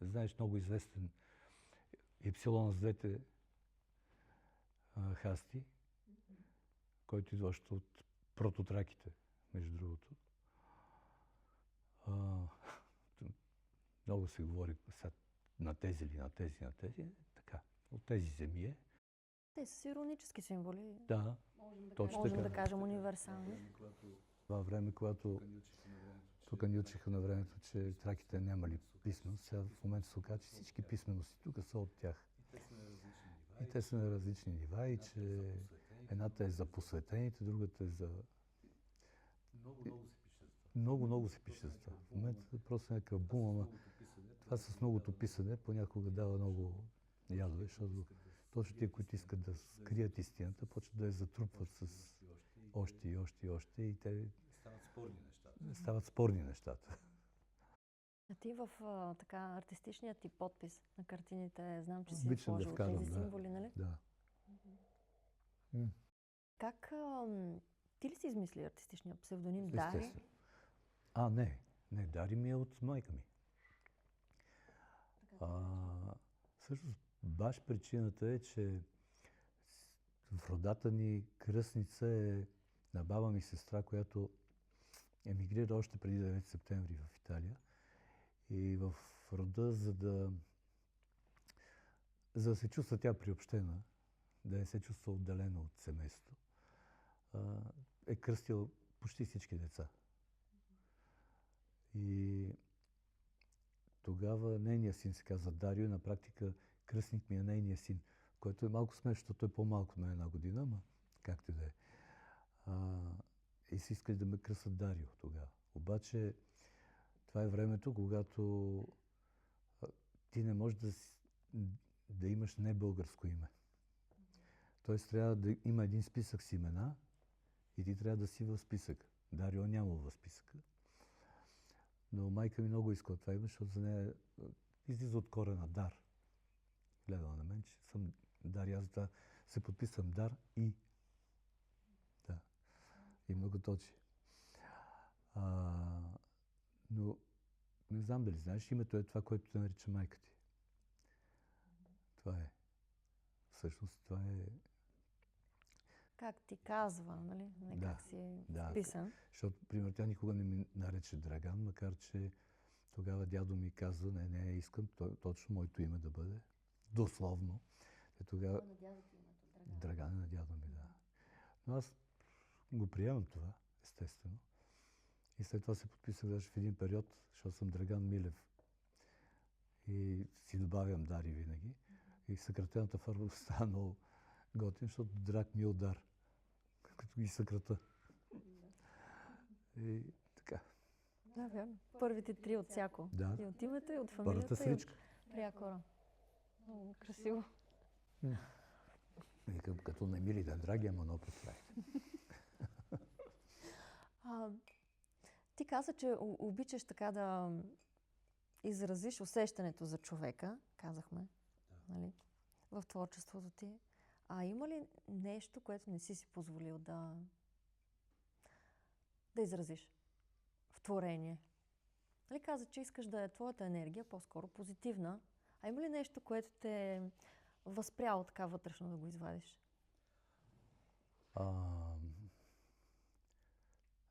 знаеш, много известен Ипсилон с двете хасти, който идва още от прототраките, между другото. Много се говори на тези или на тези. Така. от тези земи е. Те са иронически символи. Да, точно Можем така. да кажем универсални. Това време, когато тук ни учиха на времето, че траките нямали писменост, сега в момента се оказа, че всички писмености тук са от тях. И те са на различни нива и че едната е за посветените, другата е за... Много се пише за това. В момента е просто някакъв бум, ама това с многото писане понякога дава много ядове, защото точно тия, които искат да скрият истината, почват да я затрупват с още и те стават спорни нещата. А ти в така артистичният ти подпис на картините, знам, че си Обичам да сложил вкарвам, тези да. символи, нали? Да. Как ти ли си измисли артистичния псевдоним Дари? Естествено. Не, Дари ми е от майка ми. Всъщност, баш причината е, че в родата ни кръстница е на баба ми сестра, която емигрира още преди 9 септември в Италия. И в рода, за да се чувства тя приобщена, да не се чувства отделена от семейството, е кръстил почти всички деца. И тогава нейният син се казва Дарио, на практика кръстник ми е нейният син, който е малко смешно, защото той е по-малко на 1 година, ама както и да е. И си искали да ме кръстят Дарио тогава. Обаче това е времето, когато ти не можеш да имаш небългарско име. Тоест трябва да има един списък с имена и ти трябва да си в списък. Дарио няма в списъка. Но майка ми много иска това име, защото за нея излиза от корена Дар. Гледала на мен, че съм Дар и аз да се подписвам Дар и. Да. И многоточие. Но не знам дали знаеш, името е това, което те нарича майка ти. Това е. Всъщност това е... Как ти казва, нали? Не Да, как си вписан. Защото, примерно, тя никога не ми нарече Драган, макар че тогава дядо ми казва, не, искам точно моето име да бъде. Дословно. Тогава... На дядо ти името Драган е на дядо ми, да. Но аз го приемам това, естествено. И след това се подписах даже в един период, защото съм Драган Милев. И си добавям Дари винаги. И съкратената форма става много готин, защото Драг Мил Дар. Като ги съкрата. И така. Да, вярно. Първите 3 от всяко. Да. И от името, и от фамилията, Първата сричка. И от прякора. Много красиво. Като на Емилия Драги, ама много представите. Ти каза, че обичаш така да изразиш усещането за човека, казахме, нали, в творчеството ти. Има ли нещо, което не си позволил да изразиш в творение? Нали, каза, че искаш да е твоята енергия по-скоро позитивна. Има ли нещо, което те е възпряло така вътрешно да го извадиш?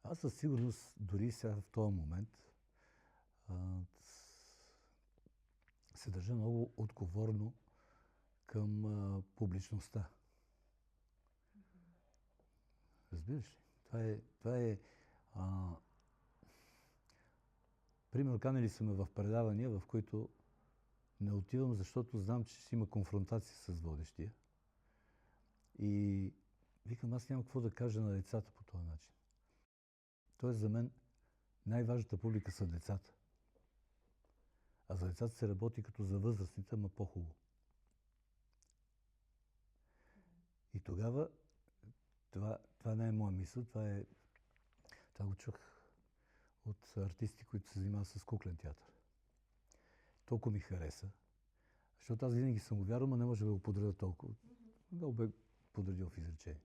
Аз със сигурност, дори сега в този момент, се държа много отговорно към публичността. Разбираш ли? Това е примерно, канали са ме в предавания, в които не отивам, защото знам, че ще има конфронтация с водещия. И викам, аз нямам какво да кажа на децата по този начин. Тоест за мен най-важната публика са децата. А за децата се работи като за възрастните, ама по-хубаво. И тогава, това не е моя мисъл, това го чух от артисти, които се занимават с куклен театър. Толкова ми хареса, защото аз винаги съм го вярвал, но не може да го подредя толкова. Да го бе подредил в изречение.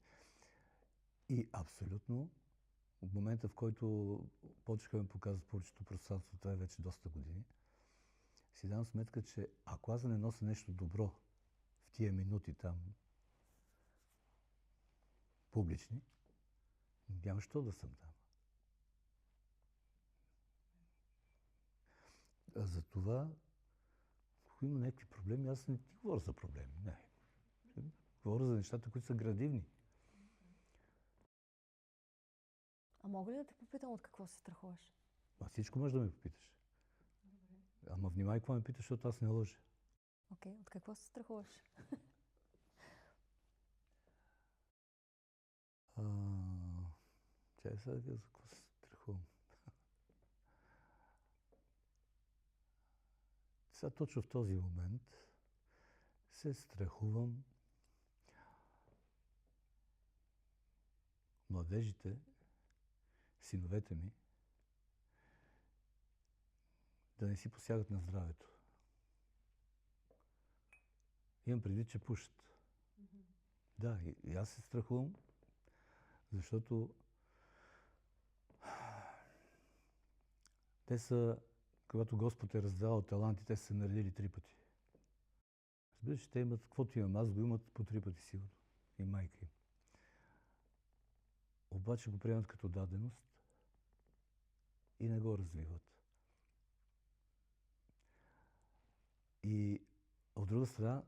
И абсолютно, в момента, в който почнаха да ми показват публичното пространство, това е вече доста години, си дам сметка, че ако аз не нося нещо добро в тия минути там, публични, няма що да съм там. Затова, Ако има някакви проблеми, аз не ти говоря за проблеми. Не. Говоря за нещата, които са градивни. А мога ли да те попитам от какво се страхуваш? Всичко можеш да ме попиташ. Ама внимай какво ме питаш, защото аз не лъжа. Окей, от какво се страхуваш? Чай сега за какво се страхувам. Сега точно в този момент се страхувам младежите, синовете ми, да не си посягат на здравето. Имам предвид, че пушат. Да, и аз се страхувам, защото те са, когато Господ е раздавал таланти, те са се наредили 3 пъти. Разбираш, те имат, каквото имам аз, го имат по 3 пъти сигурно. И майка им. Обаче го приемат като даденост и не го развиват. И от друга страна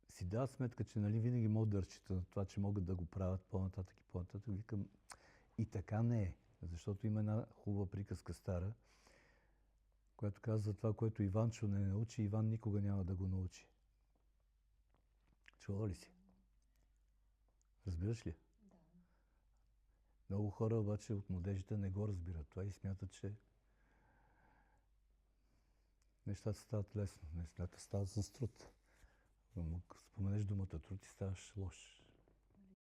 си дават сметка, че нали винаги могат да разчитат на това, че могат да го правят по-нататък и по-нататък. Викам, и така не е. Защото има една хубава приказка стара, която казва това, което Иванчо не научи, Иван никога няма да го научи. Чувала ли си? Разбираш ли? Да. Много хора обаче от младежите не го разбират това и смятат, че нещата стават лесно, нещата стават с труд. Споменеш думата труд и ставаш лош.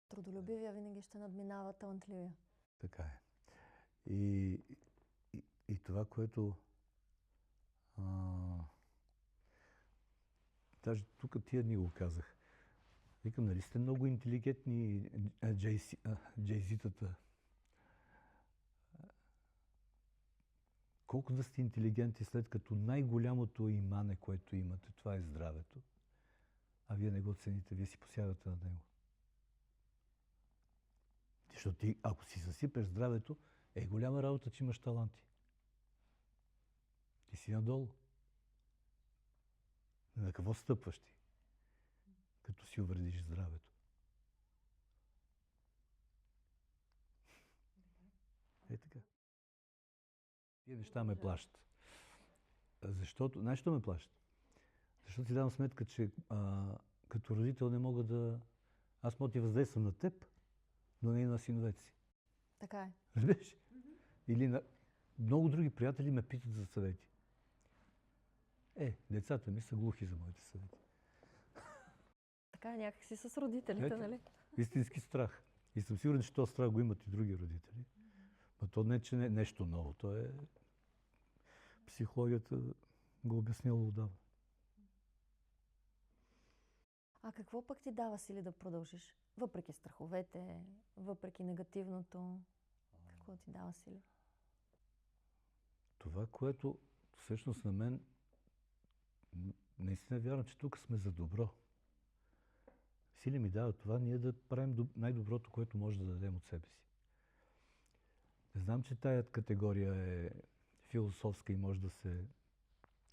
Трудолюбивия винаги ще надминава талантливия. Така е. И това, което даже тук тия дни го казах. Викам, нали сте много интелигентни джейзитата? Колко да сте интелигентни, след като най-голямото имане, което имате, това е здравето, а вие не го цените, вие си посягате на него. Защото ти, ако си засипеш здравето, е голяма работа, че имаш таланти. Ти си надолу. На какво стъпваш ти, като си увредиш здравето? Е така. Тия неща ме плащат. Защото, знаеш, що ме плащат? Защото си давам сметка, че като родител не мога да... Аз мога да ти въздействам на теб, но не и на синовете си. Така е. Разбираш? Или на... Много други приятели ме питат за съвети. Децата ми са глухи за моите съвети. Така е някакси с родителите, нали? Истински страх. И съм сигурен, че този страх го имат и други родители. Но то не, че не е нещо ново. То е... Психологията го обясняла отдавна. А какво пък ти дава сили да продължиш? Въпреки страховете, въпреки негативното, какво ти дава сили? Това, което всъщност на мен наистина вярвам, че тук сме за добро. Сили ми дава това ние да правим най-доброто, което може да дадем от себе си. Не знам, че тая категория е философска и може да се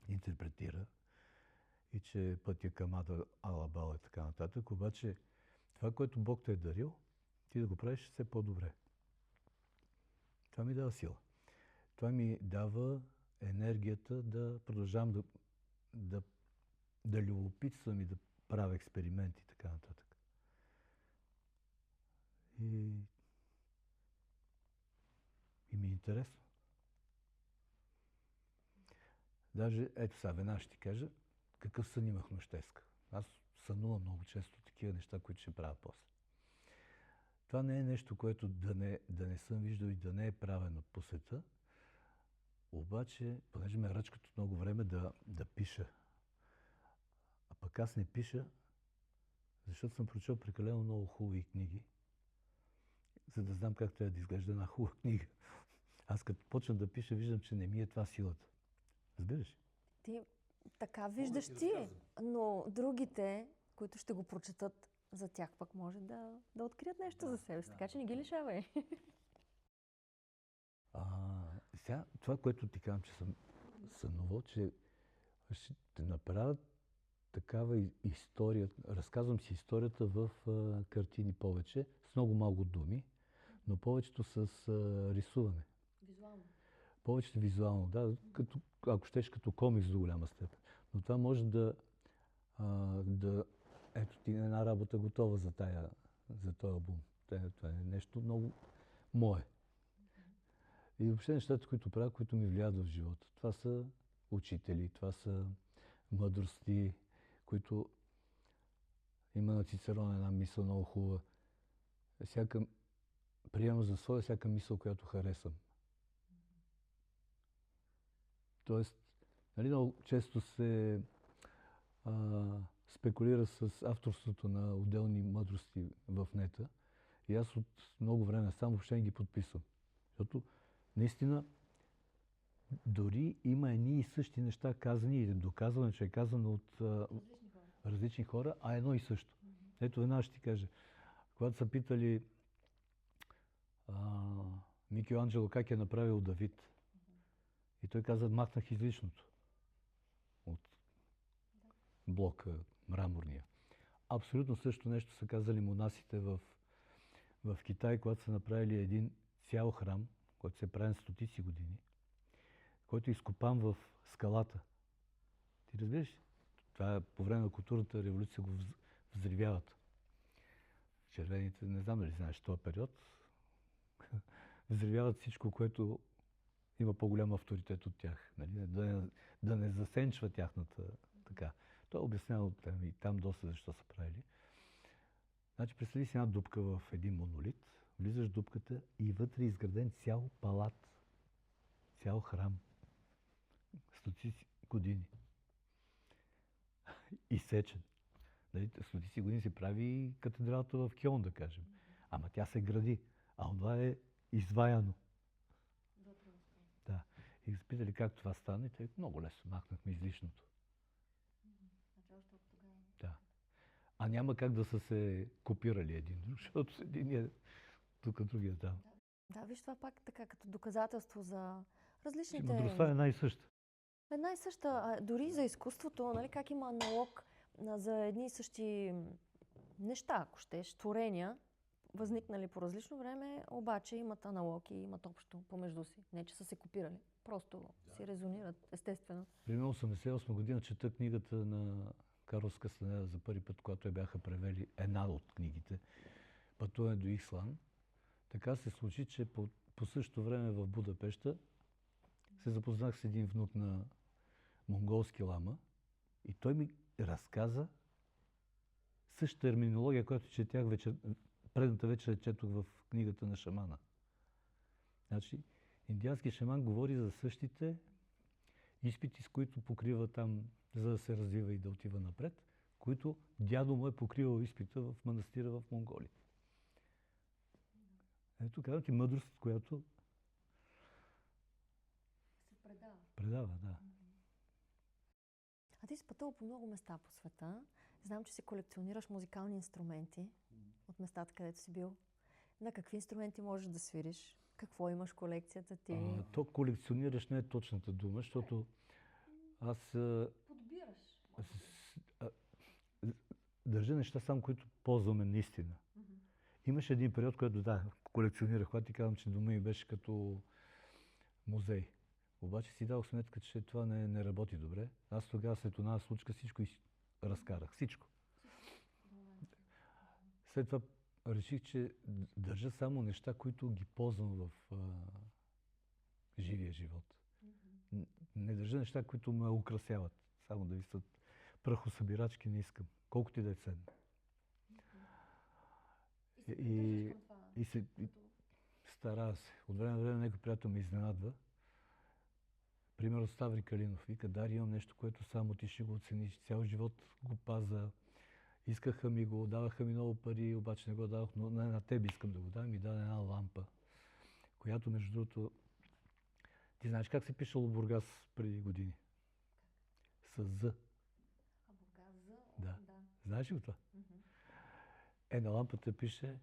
интерпретира и че пътя към Ада, Алабала и така нататък, обаче това, което Бог те е дарил, ти да го правиш все по-добре. Това ми дава сила. Това ми дава енергията да продължавам да любопитствам и да правя експерименти и така нататък. И ми е интересно. Даже, ето сега, веднага ще ти кажа, какъв сън имах нощеска. Аз сънувам много често такива неща, които ще правя после. Това не е нещо, което да не съм виждал и да не е правено по света, обаче, понеже ме ръчкат от много време да пиша. А пък аз не пиша, защото съм прочел прекалено много хубави книги, за да знам как трябва да изглежда една хубава книга. Аз като почна да пиша, виждам, че не ми е това силата. Разбираш? Ти така виждаш ти, но другите, които ще го прочетат, за тях пък може да открият нещо за себе си, така че не ги лишавай. Сега, това, което ти казвам, че съм сънувал, че ще направя такава история. Разказвам си историята в картини повече, с много малко думи, но повечето с рисуване. Визуално. Повечето визуално, да, ако щеш като комикс до голяма степен. Но това може да ето ти една работа готова за този албум. Това е нещо много мое. И въобще нещата, които правя, които ми влияят в живота. Това са учители, това са мъдрости, които има на Цицерон една мисъл много хубава. Приемам за своя всяка мисъл, която харесвам. Тоест, нали, много често се спекулира с авторството на отделни мъдрости в нета. И аз от много време сам въобще не ги подписвам. Защото наистина дори има едни и същи неща казани или доказване, че е казано от различни хора, а едно и също. Ето веднага ще ти кажа. Когато са питали Микеланджело как е направил Давид, и той каза, махнах излишното от блока мраморния. Абсолютно също нещо са казали монасите в Китай, когато са направили един цял храм, който се прави на стотици години, който е изкопан в скалата. Ти разбираш? Това е по време на културната революция го взривяват. Червените, не знам дали знаеш този период, взривяват всичко, което има по-голям авторитет от тях. Нали? Да не засенчва тяхната така. Той е обяснявал и там доста защо са правили. Значи, представи си една дупка в един монолит, влизаш в дупката и вътре е изграден цял палат, цял храм. Стотици години. Изсечен. Нали? Стотици години се прави катедралата в Кьон, да кажем. Ама тя се гради. А това е изваяно. Да. И се питали как това стане, те много лесно махнахме излишното. Да. А няма как да са се копирали един друг, защото един е тук, другия там. Да, виж това пак така като доказателство за различните... Мъдростта е една и съща. Една и съща. Дори за изкуството, нали, как има аналог за едни и същи неща, ако щеш, творения, възникнали по различно време, обаче имат аналог и имат общо помежду си. Не, че са се копирали. Просто си резонират, естествено. Примерно 1988 година чета книгата на Карлос Кастанеда за първи път, когато я бяха превели една от книгите, Пътуване до Исланд. Така се случи, че по същото време в Будапеща се запознах с един внук на монголски лама и той ми разказа същата терминология, която четях предната вечер четох в книгата на шамана. Значи, индиански шаман говори за същите изпити, с които покрива там, за да се развива и да отива напред, които дядо му е покривал изпита в манастира в Монголия. Ето казвам ти мъдрост, която се предава. Предава, да. А ти си пътувал по много места по света. Знам, че си колекционираш музикални инструменти от местата, където си бил. На какви инструменти можеш да свириш? Какво имаш в колекцията ти? То колекционираш не е точната дума, защото аз Подбираш. държа неща само, които ползваме наистина. Имаше един период, който да, колекционирах, когато ти казвам, че дома ми беше като музей. Обаче си дадох сметка, че това не работи добре. Аз тогава след една случка всичко разкарах. Всичко. След това реших, че държа само неща, които ги ползвам в живия живот. Не държа неща, които ме украсяват. Само да висят прахосъбирачки не искам. Колкото и да е ценно. И се старая се. От време на време някой приятел ме изненадва. Примерно Ставри Калинов. Вика, Дари, имам нещо, което само ти ще го оцениш. Цял живот го паза. Искаха ми го, даваха ми много пари, обаче не го давах, но на теб искам да го дам. И даде една лампа, която между другото... Ти знаеш как се пише Бургас преди години? С З. Бургас З? Да. Знаеш ли го това? На лампата пише...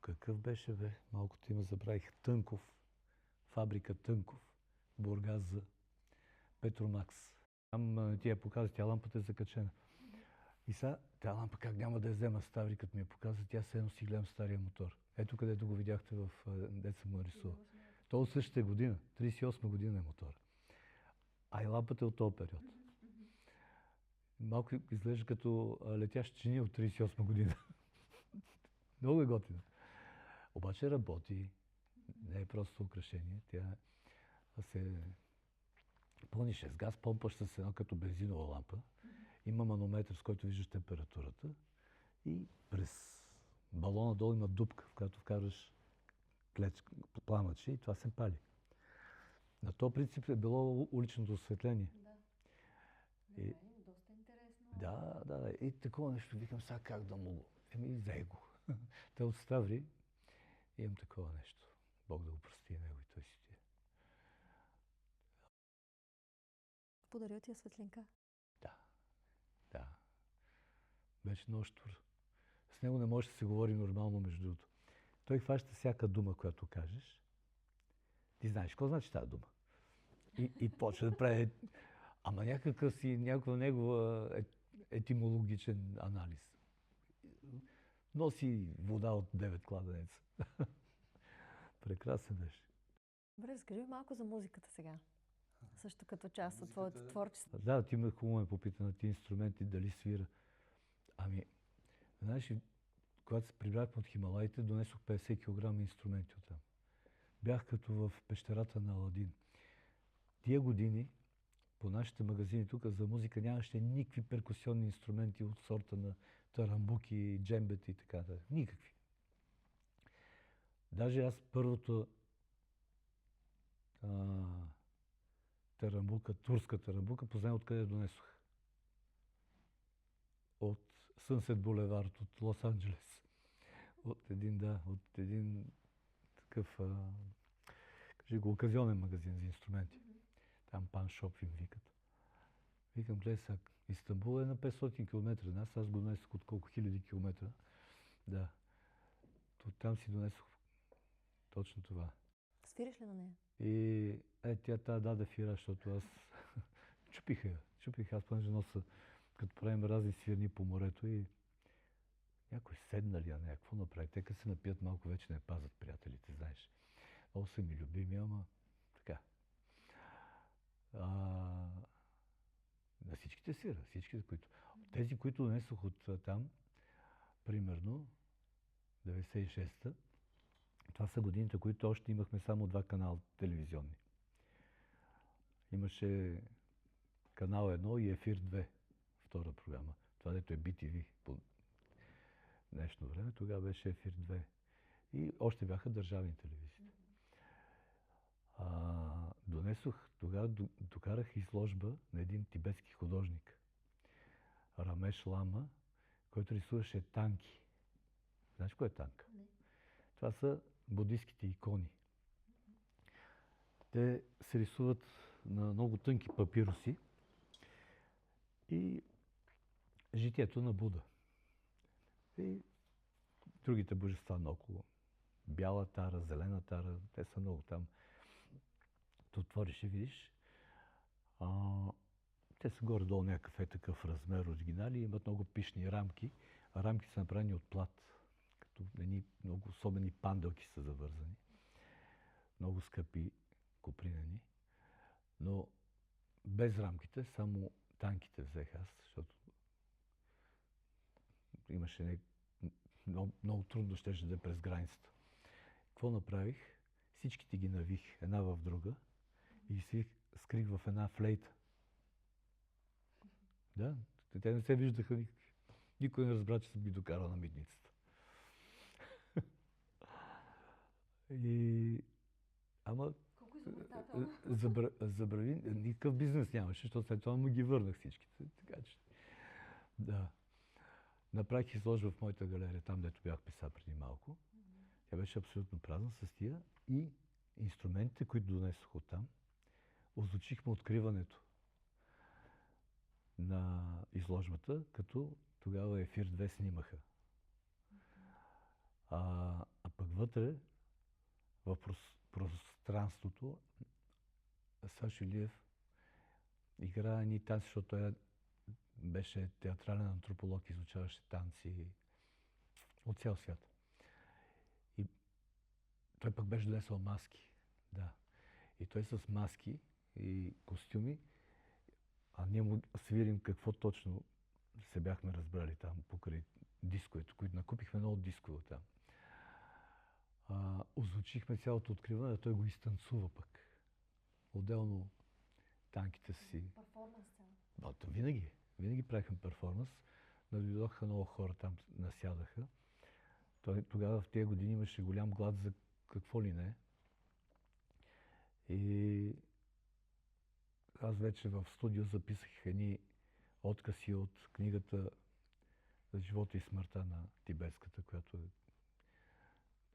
Какъв беше, бе? Малко ти ме забравих. Тънков. Фабрика Тънков. Бургас З. Петромакс. Там ти я показва, тя лампата е закачена. И сега, тя лампа как няма да я взема, Ставри, като ми я показва, тя се едно си гледам стария мотор. Ето където го видяхте в деца му нарисува. То от същата година, 38 година е мотор. А и лампата е от този период. Малко изглежда като летящ чиния от 38 година. Много е готина. Обаче работи. Не е просто украшение. Тя се пълниш с газ, помпаш с едно като бензинова лампа. Има манометър, с който виждаш температурата. И през балона долу има дупка, в която вкарваш пламъче и това се пали. На този принцип е било уличното осветление. Да. И... доста интересно. Да. И такова нещо викам сега как да му... Взе го. Те от Ставри имам такова нещо. Бог да го прости него и той си тия. Подарил ти я светлинка? Да. Беше много щур. С него не може да се говори нормално, между другото. Той хваща всяка дума, която кажеш. Ти знаеш, какво значи тази дума? И почва да прави... Ама някаква негова етимологичен анализ. Носи вода от 9 кладенеца. Прекрасен беше. Добре, разкажи малко за музиката сега. Също като част от твоето творчество. Да, ти ме хубаво ме попита на ти инструменти, дали свира. Ами, знаеш, когато се прибрахме от Хималаите, донесох 50 кг инструменти оттам. Бях като в пещерата на Аладин. Тия години по нашите магазини тук за музика нямаше никакви перкусионни инструменти от сорта на тарамбуки, джембети и така. Никакви. Даже аз първото тарамбука, турска тарамбука, познай откъде донесох. От Сънсет булевард, от Лос-Анджелес. От един такъв, кажи го, оказионен магазин за инструменти. Там пан-шоп им викат. Викам, гледай сега, Истанбул е на 500 км. Аз го донесох от колко хиляди километра. Да. Там си донесох точно това. Свириш ли на нея? И тя даде фира, защото аз чупих. Аз понеже носа, като правим разни свирни по морето и някой седнали на нея. Какво направи? Те като се напият малко, вече не пазят приятелите, знаеш. Много са ми любими, ама така. На всичките свира, тези, които донесох от там, примерно, 96-та, това са годините, които още имахме само 2 канала телевизионни. Имаше канал 1 и Ефир 2, втора програма. Това дето е BTV по днешно време, тогава беше Ефир 2. И още бяха държавни телевизии. Тогава докарах изложба на един тибетски художник, Рамеш Лама, който рисуваше танки. Знаеш кой е танк? Не. Това са буддийските икони. Те се рисуват на много тънки папируси и житието на Буда. И другите божества наоколо. Бяла тара, зелена тара, те са много там. То отвориш и видиш. Те са горе-долу някакъв такъв размер оригинали, имат много пишни рамки. Рамки са направени от плат, като много особени панделки са завързани. Много скъпи, копринени. Но без рамките, само танките взех аз, защото имаше много трудно щеше да е през границата. Какво направих? Всичките ги навих една в друга и си скрих в една флейта. Да, те не се виждаха никакви. Никой не разбра, че съм ги докарал на митницата. Ама забрави, никакъв бизнес нямаше, защото след това му ги върнах всичките. Така че, да. Направих изложба в моята галерия, там, дето бях писал преди малко. Тя беше абсолютно празна с тия и инструментите, които донесох оттам, озвучихме откриването на изложбата, като тогава Ефир 2 снимаха. А пък вътре, в пространството, Сашо Илиев игра едни танци, защото той беше театрален антрополог, изучаваше танци от цял свят. И той пък беше донесъл маски. Да. И той с маски и костюми, а ние му свирим какво точно се бяхме разбрали там покрай дисковете, които накупихме много дискове там. Озвучихме цялото откриване, а той го изтанцува пък. Отделно танките си. Перформанс цяло. Да, винаги правихме перформанс. Дойдоха много хора там, насядаха. Той тогава в тези години имаше голям глад за какво ли не. И аз вече в студио записах едни откъси от книгата за живота и смъртта на тибетската, която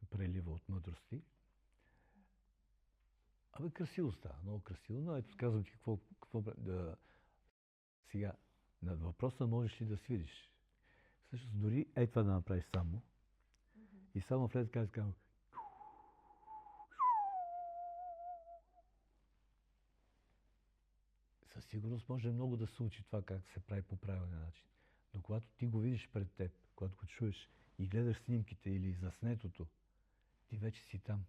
прелива от мъдрости. Абе, красиво става, много красиво, но ето казвам ти какво да... Сега, на въпроса можеш ли да свириш? Всъщност, дори това да направиш само. И само влез казвам, със сигурност може много да се учи това как се прави по правилен начин. Но когато ти го видиш пред теб, когато го чуеш и гледаш снимките или заснетото, ти вече си там.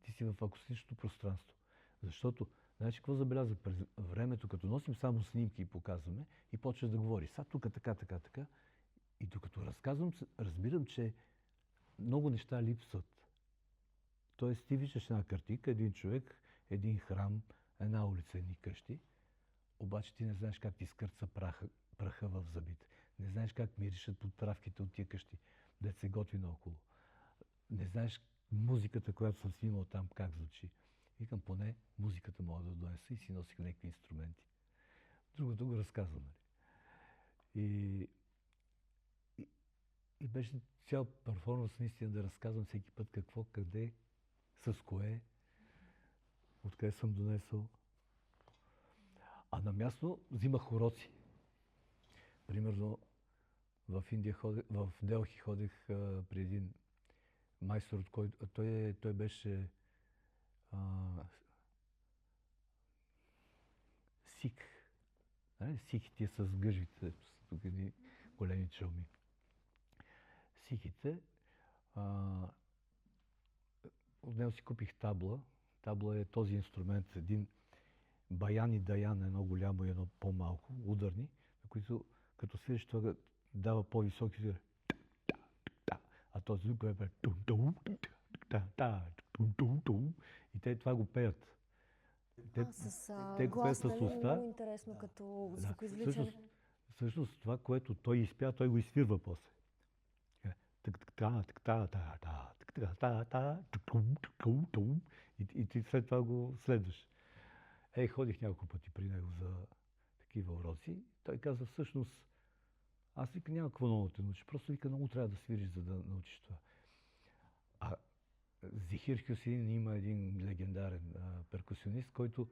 Ти си в акустичното пространство. Защото, знаеш какво забелязах през времето, като носим само снимки и показваме и почваш да говориш. Сега тук така. И докато разказвам, разбирам, че много неща липсват. Тоест ти виждаш една картинка, един човек, един храм, една улица, едни къщи, обаче ти не знаеш как ти скърца праха в зъбите. Не знаеш как миришат подправките от тия къщи, дето се готви наоколо. Не знаеш музиката, която съм снимал там, как звучи. Викам, поне музиката мога да донеса и си носих някакви инструменти. Другото го разказвам. И беше цял перформанс наистина да разказвам всеки път какво, къде, с кое, откъде съм донесъл. А на място взимах уроци. Примерно в Делхи ходех при един майстор, от който той беше сик. Сиките с гъжвите, тук едни големи чалми. Сиките. От него си купих табла. Табла е този инструмент, един баян и даян, едно голямо и едно по-малко, ударни, на които като свириш това дава по-високи звуци. А този звук е и те това го пеят. Те го пеят с уста. Много интересно като звукоизвличане. Всъщност това, което той изпя, той го изсвирва после. И ти след това го следваш. Ходих няколко пъти при него за такива уроци. Той каза, всъщност, аз вика няма какво много да те научи. Просто вика много трябва да свириш, за да научиш това. А Зихир Хюсеин има един легендарен перкусионист, който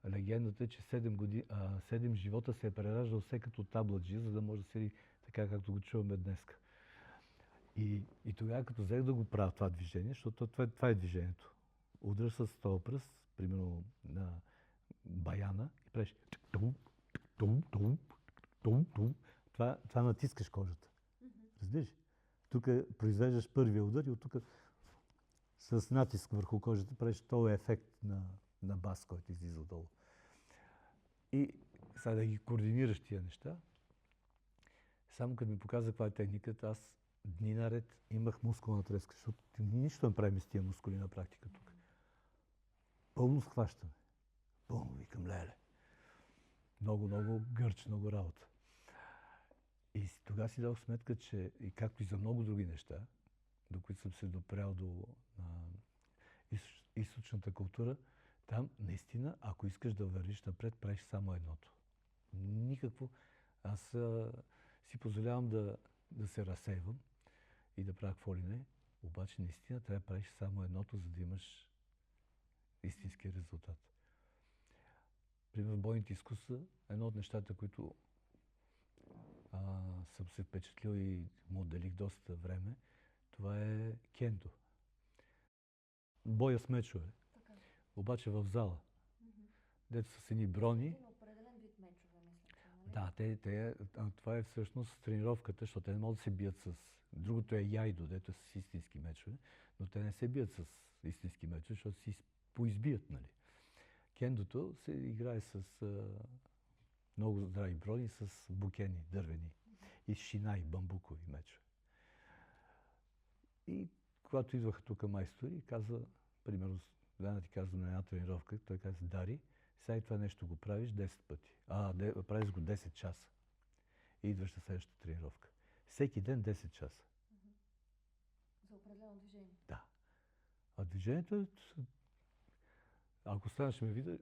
легендата е, че 7 живота се е прераждал все като табладжи, за да може да свири така, както го чуваме днес. И тогава, като взех да го правя това движение, защото това е движението. Удръж с този пръст, примерно на баяна и правиш това натискаш кожата. Разбираш? Тук произвеждаш първия удар и от тук с натиск върху кожата правиш този ефект на бас, който излиза отдолу. И сега да ги координираш тия неща, само като ми показа каква е техниката, аз дни наред имах мускулна треска, защото нищо не правим с тия мускули на практика тук. Пълно схващане. Пълно, викам, леле. Много гърч, много работа. И тогава си дадох сметка, че и както и за много други неща, до които съм се допрял до източната култура, там наистина, ако искаш да вървиш напред, правиш само едното. Никакво. Аз си позволявам да се разсейвам и да правя какво ли не, обаче наистина трябва да правиш само едното, за да имаш истински резултат. Пример в бойните изкуства, едно от нещата, които съм се впечатлил и му отделих доста време, това е кендо. Боя с мечове. Обаче в зала, дето с едни брони, Да, това е всъщност тренировката, защото те не могат да се бият с... Другото е яйдо, дето с истински мечове, но те не се бият с истински мечове, защото си поизбият, нали. Кендото се играе с много здрави брони, с букени, дървени и шинаи, бамбукови мечове. И когато идваха тук майстори, каза, примерно, да ти казвам на една тренировка, той каза: Дари, сега и това нещо го правиш 10 пъти. Правиш го 10 часа. И идваш на следващата тренировка. Всеки ден 10 часа. За определено движение. Да. А движението е... Ако станеш ме вида,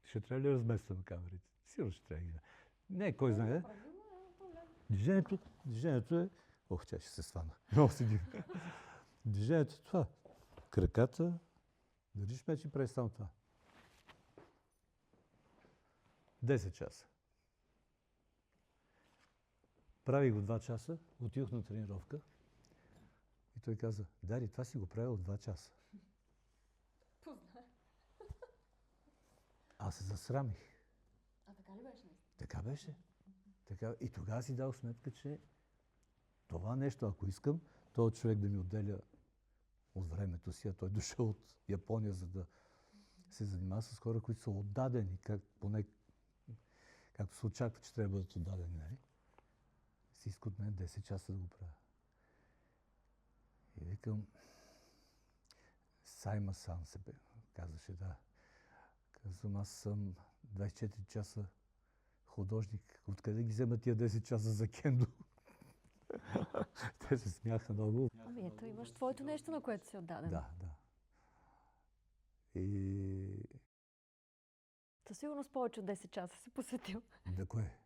ще трябва ли да размествам камерите? Сигурно ще трябва да. Не, кой знае. Движението е... Ох, тя ще се свана. Много се дива. Движението е това. Краката, държиш меч и правиш само това. 10 часа. Правих го 2 часа, отидох на тренировка и той каза: Дари, това си го правил 2 часа. Аз се засрамих. А така ли беше? Така беше. И тогава си дал сметка, че това нещо, ако искам, този човек да ми отделя от времето си, а той дошъл от Япония, за да се занимава с хора, които са отдадени, поне както се очаква, че трябва да бъдат отдадени, нали? Си иска от мен 10 часа да го правя. И викам, Сайма-сан се казваше, да. Казвам, аз съм 24 часа художник. Откъде ги вземат тия 10 часа за кендо? Те се смяха много. Ами ето, имаш твоето нещо, на което си отдаден. Да. И... Със сигурност повече от 10 часа си посветил. Да, кое?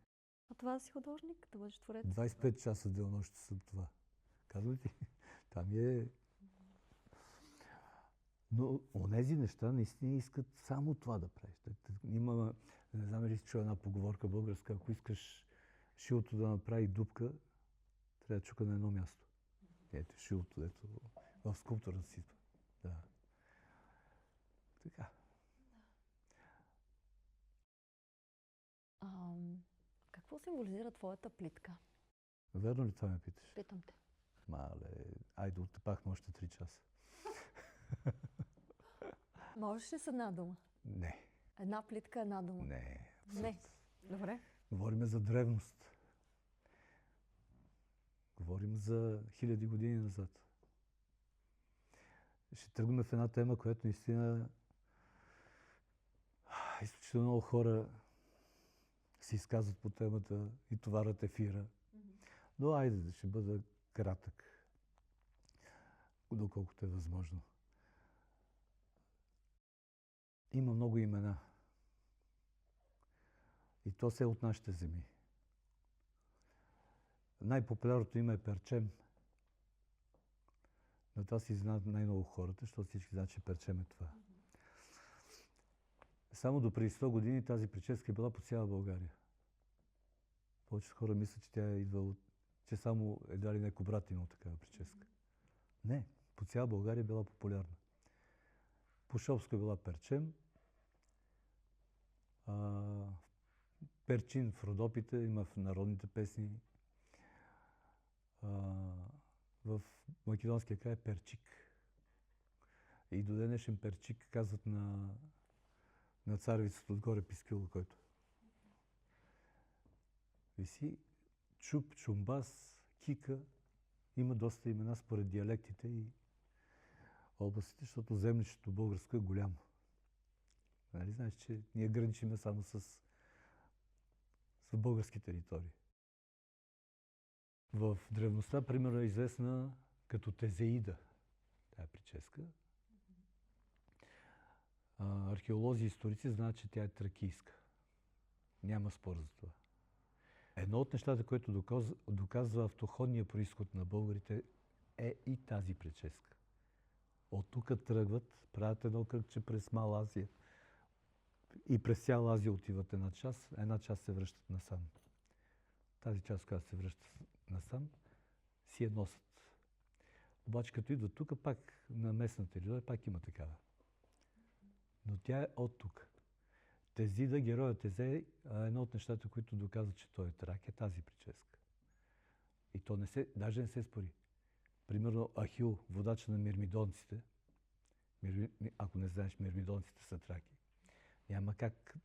А това да си художник, да бъдеш творец? 25 часа денонощно съм това. Казвам ти, там е... Но онези неща наистина искат само това да правиш. Има, не знам ли си чуя една поговорка българска: ако искаш шилото да направи дупка, трябва да чука на едно място. Ето шилото, ето в скулптура си. Да. Така. Какво символизира твоята плитка? Верно ли това ме питаш? Питам те. Мале, айде, оттъпахме още 3 часа. Можеш ли с една дума? Не. Една плитка, една дума? Не. Добре. Говорим за древност. Говорим за хиляди години назад. Ще тръгваме в една тема, която наистина изключително много хора се изказват по темата и товарят ефира. Но айде, ще бъда кратък, доколкото е възможно. Има много имена. И то се е от нашите земи. Най-популярното име е Перчем. Но това си знаят най-много хората, защото всички знаят, че Перчем е това. Само до преди 100 години тази прическа е била по цяла България. Повечето хора мислят, че тя идва от... че само едва ли някой брат имал такава прическа. Не, по цяла България е била популярна. По Шопско е била Перчем. Перчин в Родопите, има в народните песни. В македонския край е Перчик. И до днешен Перчик казват на царевицата отгоре Пискюла, който виси. Чуп, Чумбас, Кика. Има доста имена според диалектите и областите, защото землището българско е голямо. Нали знаеш, че ние граничиме само с български територии. В древността, примерно, е известна като Тезеида, тая прическа. Археолози и историци знаят, че тя е тракийска. Няма спор за това. Едно от нещата, което доказва автохонния произход на българите, е и тази прическа. От тук тръгват, правят едно кръгче през Мала Азия. И през цяла Азия отиват една част се връщат насам. Тази част, която се връща насам, си я носят. Обаче като идват тук, пак на местна територия, пак има такава. Но тя е от тук. Тезида, героят Тезей, едно от нещата, които доказват, че той е трак, е тази прическа. И то даже не се спори. Примерно Ахил, водача на мирмидонците, ако не знаеш, мирмидонците са траки. Няма как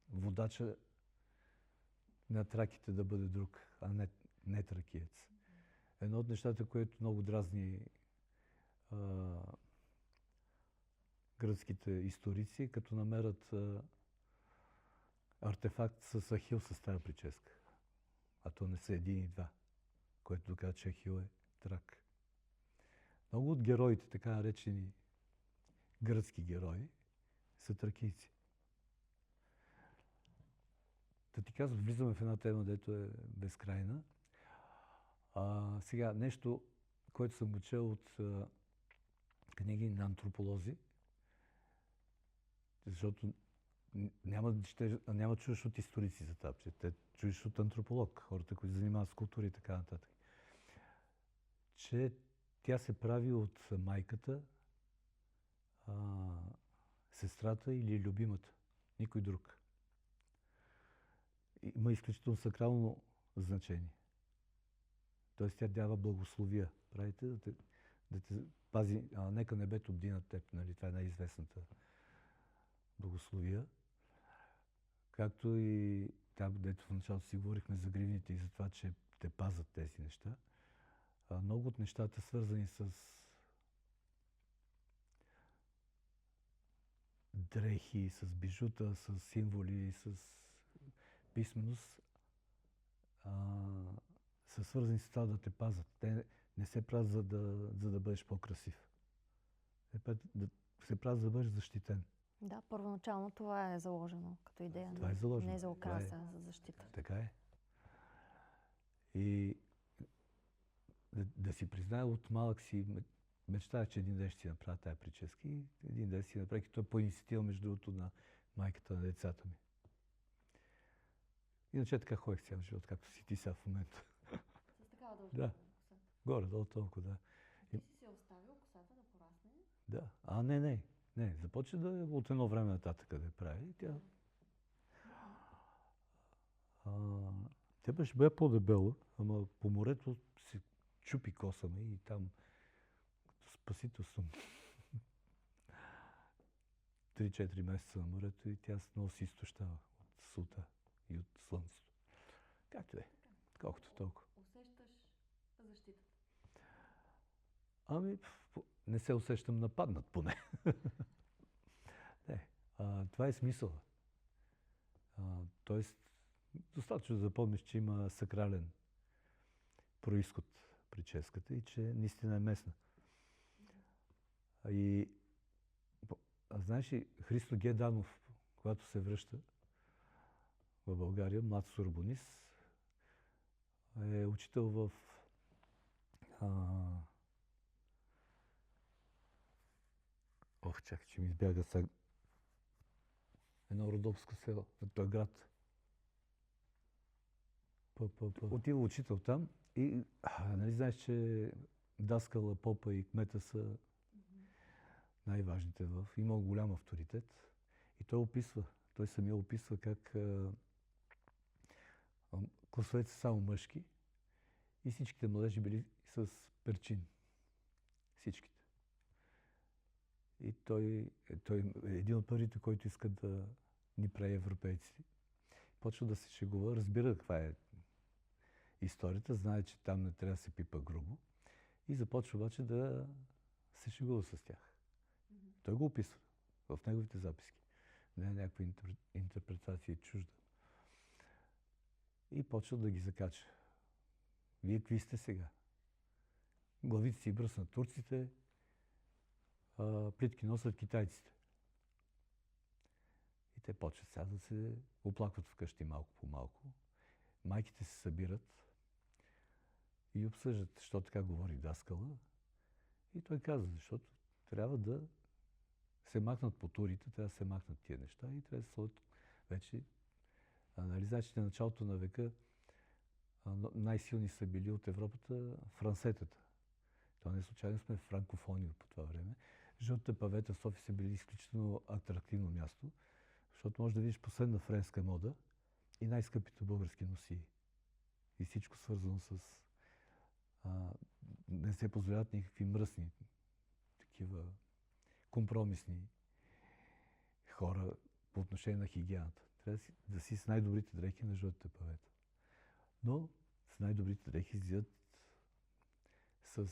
водача на траките да бъде друг, а не тракиец. Едно от нещата, което много дразни гръцките историци, като намерят артефакт с Ахил с тази прическа. А то не са един и два, което доказва, че Ахил е трак. Много от героите, така наречени гръцки герои, са тракийци. Да ти казвам, влизаме в една тема, дето е безкрайна. Сега, нещо, което съм учил от книги на антрополози, защото няма чуеш от историци за това. Те чуеш от антрополог, хората, които занимават с култура и така нататък. Че тя се прави от майката, сестрата или любимата. Никой друг. Има изключително сакрално значение. Тоест тя дава благословия. Правите да те пази, нека небето бди над теб. Нали? Това е най-известната благословия. Както и там, дето в началото си говорихме за гривните и за това, че те пазят тези неща. Много от нещата, свързани с дрехи, с бижута, с символи, с писменост, са свързани с това да те пазят. Те не се правят за да бъдеш по-красив. Се правят за да бъдеш защитен. Да, първоначално това е заложено като идея. Това е заложено. Не за украса, за защита. Така е. И да си призная, от малък си мечтая, че един ден ще си направя тая прическа и един ден си направих. Той е по инициатива, между другото, на майката на децата ми. Иначе така ходех цял живот, както си ти сега в момента. С такава дължина на косата? Горе-долу толкова, да. Ти си оставил косата да порасне? Да. Не. Започва да от едно време нататък да я прави. Тя беше бе по-дебела, ама по морето си чупи коса ми и там спасител съм. 3-4 месеца на морето и тя много се изтощава от сута и от слънцето. Както е, колкото толкова. Усещаш защитата? Не се усещам нападнат поне. Не, това е смисъл. Тоест, достатъчно да запомниш, че има сакрален произход прическата и че наистина е местна. Знаеш ли, Христо Г. Данов, когато се връща в България, млад сорбонист, е учител в чакай, че ми избяга сега. Едно родопско село, той град. Отива учител там и нали знаеш, че даскала, попа и кмета са най-важните има голям авторитет. И той самия описва как класовете са само мъжки и всичките младежи били с перчин. Всичките. И той е един от първите, който иска да ни прави европейци. Почва да се шегува, разбира каква е историята, знае, че там не трябва да се пипа грубо и започва обаче да се шегува с тях. Той го описва в неговите записки. Не е някаква интерпретация чужда. И почва да ги закача. Вие какви сте сега? Главите си бръснат турците, плитки носят китайците. И те почват сега да се оплакват вкъщи малко по малко. Майките се събират и обсъждат, защо така говори даскала. И той каза, защото трябва да се махнат по турите, трябва да се махнат тия неща и трябва да се сложат вече. Нали знаеш, че на началото на века най-силни са били от Европата франсетата. Това не случайно сме франкофония по това време. Жълтите павета в София са били изключително атрактивно място, Защото може да видиш последна френска мода и най-скъпите български носии. И всичко свързано с... не се позволяват никакви мръсни, такива компромисни хора по отношение на хигиената. Трябва да си с най-добрите дрехи на жълтите павета. Но с най-добрите дрехи излизат с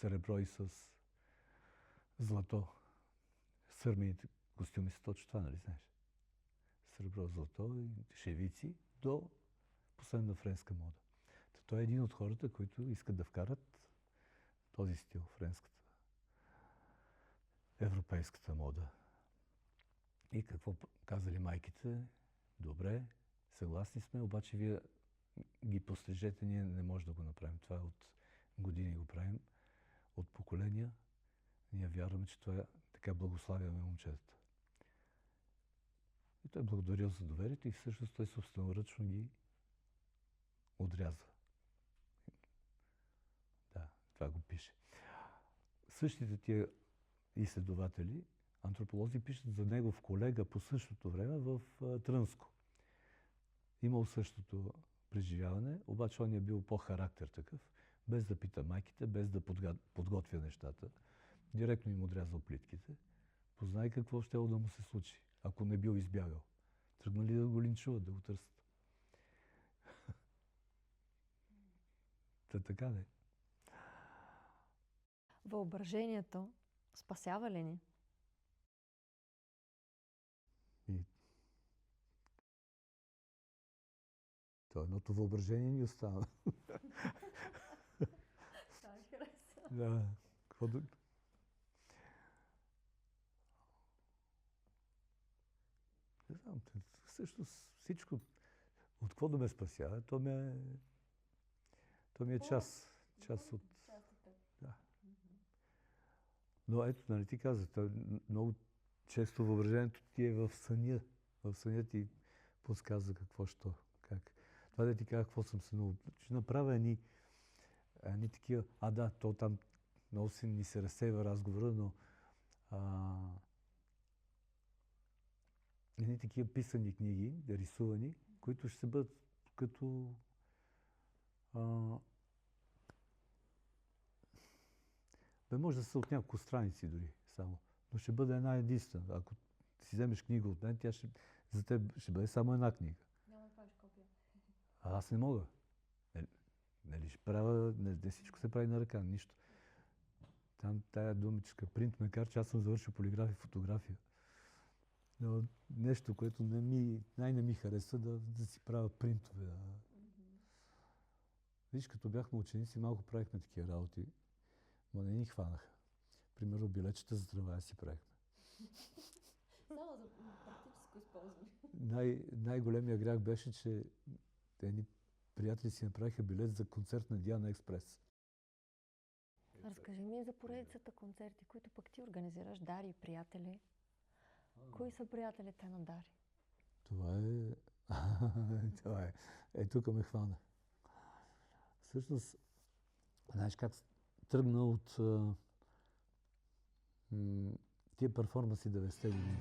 сребро и с злато. Сърмените костюми са точно това, нали знаеш? Сребро, злато и шевици до последна френска мода. Той е един от хората, които искат да вкарат този стил, френската, европейската мода. И какво казали майките? Добре, съгласни сме, обаче вие ги постижете, ние не можем да го направим. Това от години го правим, от поколения. Ние вярваме, че това така благославяме момчетата. И той благодарил за доверието и всъщност той собственоръчно ги отрязва. Да, това го пише. Същите тия изследователи, антрополози, пишат за негов колега по същото време в Трънско. Имал същото преживяване, обаче он е бил по-характер такъв, без да пита майките, без да подготвя нещата. Директно им отрязал плитките. Познай какво ще да му се случи, ако не бил избягал. Тръгнали да го линчуват, да го търсят. Така не. Въображението спасява ли ни? То едното въображение ни остава. Това ми хареса. Да. Не знам, всъщност всичко, от какво да ме спася, то ми е част от... Да. Но ето, нали ти казах, много често въображението ти е в съня. В съня ти подсказва какво, що, как. Това да ти кажа какво съм сънувал. Ще направя едни такива... да, то там много си ни се разсейва разговора, но едни такива писани книги, рисувани, които ще бъдат като може да са от няколко страници дори само, но ще бъде една единствена. Ако си вземеш книга от мен, за теб ще бъде само една книга. Няма да правиш копия. Аз не мога. Нали, ще правя, не всичко се прави на ръка, нищо. Там тая думичка принт, макар че аз съм завършил полиграф и фотография. Но нещо, което най-не ми харесва да си правя принтове. Виж, като бяхме ученици, малко правихме такива работи, но не ни хванаха. Примерно билетчета за трамвая си правихме. Само за практическо използване. Най-големия грях беше, че едни приятели си направиха билет за концерт на Диана Експрес. Разкажи ми за поредицата концерти, които пък ти организираш, Дари и приятели. Кои са приятелите на Дари? Това е. Тук ме хвана. Всъщност, знаеш как тръгна от тия перформанси 90-те години.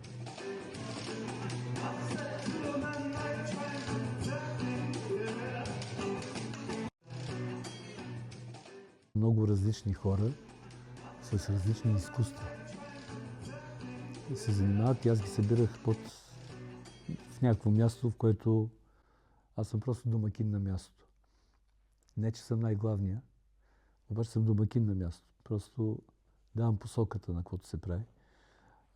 Много различни хора с различни изкуства се занимават и аз ги събирах в някакво място, в което аз съм просто домакин на мястото. Не, че съм най-главния, обаче съм домакин на мястото. Просто давам посоката на каквото се прави.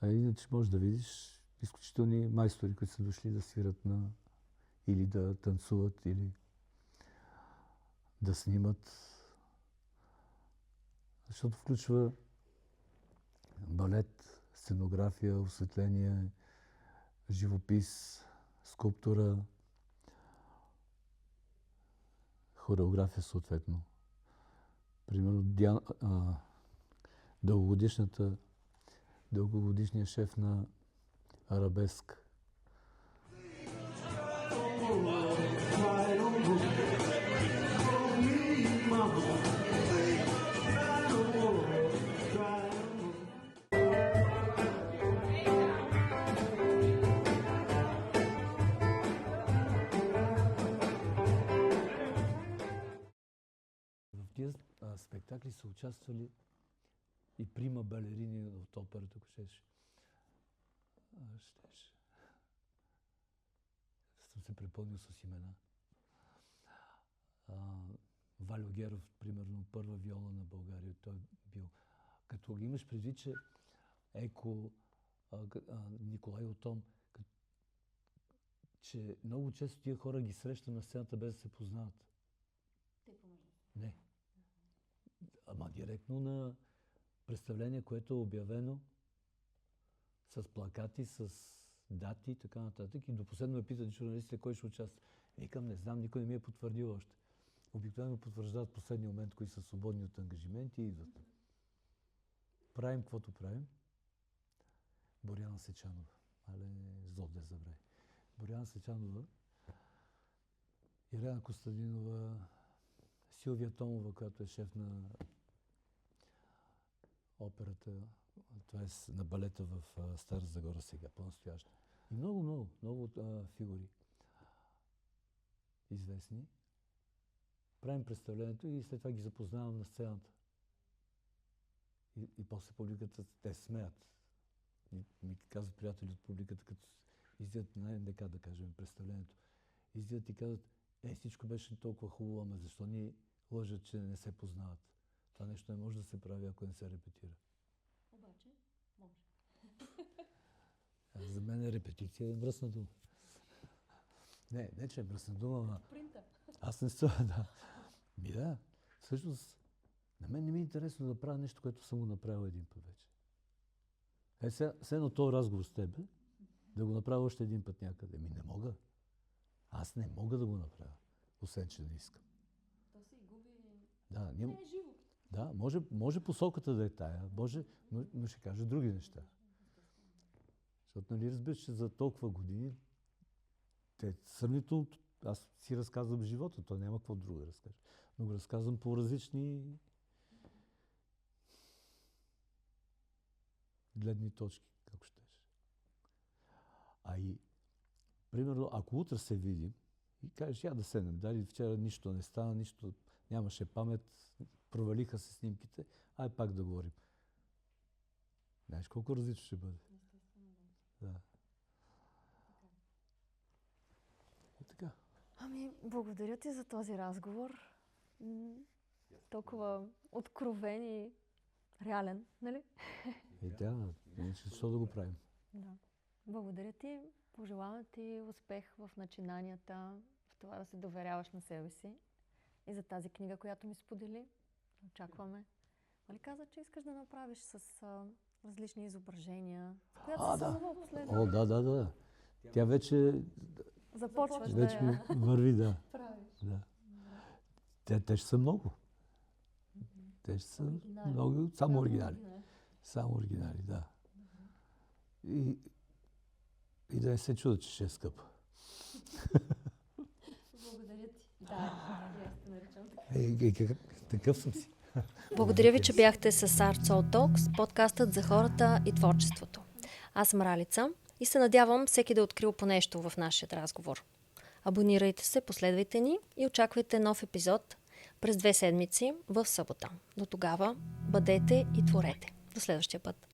А иначе можеш да видиш изключителни майстори, които са дошли да свират или да танцуват, или да снимат. Защото включва балет, сценография, осветление, живопис, скулптура, хореография съответно. Примерно дългогодишният шеф на Арабеск. тия спектакли са участвали и прима балерини от операта, ако щеш. Съм се препълнил с имена. Вальо Геров, примерно, първа виола на България, той бил. Като ги имаш предвид, че Николай Отон, че много често тия хора ги среща на сцената без да се познават. Те помежду. Не. Ама директно на представление, което е обявено с плакати, с дати и така нататък. И до последно ме питат журналистите кой ще участва. Викам, не знам, никой не ми е потвърдил още. Обикновено потвърждават в последния момент, кои са свободни от ангажименти и идват. Правим каквото правим. Боряна Сечанова. Але зло да забрави. Боряна Сечанова, Ирена Костадинова, Силвия Томова, която е шеф на операта, това е на балета в Стара Загора сега, по-настояще. И много фигури известни. Правим представлението и след това ги запознавам на сцената. И после публиката, те смеят. Ми казват приятели от публиката, като излизат на НДК, да кажем, представлението. Излизат и казват, всичко беше толкова хубаво, ама защо ни лъжат, че не се познават? Това нещо не може да се прави, ако не се репетира. Обаче, може. За мен репетиция е мръсна дума. Не, че е мръсна дума, но... Принта. Аз не съм, да. Да, всъщност, на мен не ми е интересно да правя нещо, което съм го направил един път вече. Сега на този разговор с тебе, да го направя още един път някъде. Не мога. Аз не мога да го направя, освен че не искам. То се губи... Да, не е живо. Да, може посоката да е тая, но ще кажа други неща. Защото, нали, разбираш, че за толкова години сравнително, аз си разказвам живота, то няма какво друго да разкажа. Но го разказвам по различни гледни точки, ако щеш. И, примерно, ако утре се видим и кажеш, да седнем, дали вчера нищо не стана, нямаше памет, провалиха се снимките, пак да говорим. Знаеш колко различно ще бъде? Естествено, да. Така. Благодаря ти за този разговор. Толкова откровен и реален, нали? Защо да го правим? Да. Благодаря ти. Пожелавам ти успех в начинанията, в това да се доверяваш на себе си и за тази книга, която ми сподели. Очакваме. Нали каза, че искаш да направиш с различни изображения, с която се създава последно. Да. Тя вече... Започваш вече да я върви, да. правиш. Да. Те ще са много. Те ще са много. Само оригинали. Само оригинали, да. И да не се чуда, че ще е скъпа. Благодаря ти. Да, аз те наричам така. Такъв съм си. Благодаря ви, че бяхте с Art Soul Talks, подкастът за хората и творчеството. Аз съм Ралица и се надявам всеки да е открил по нещо в нашия разговор. Абонирайте се, последвайте ни и очаквайте нов епизод през 2 седмици в събота. До тогава бъдете и творете. До следващия път.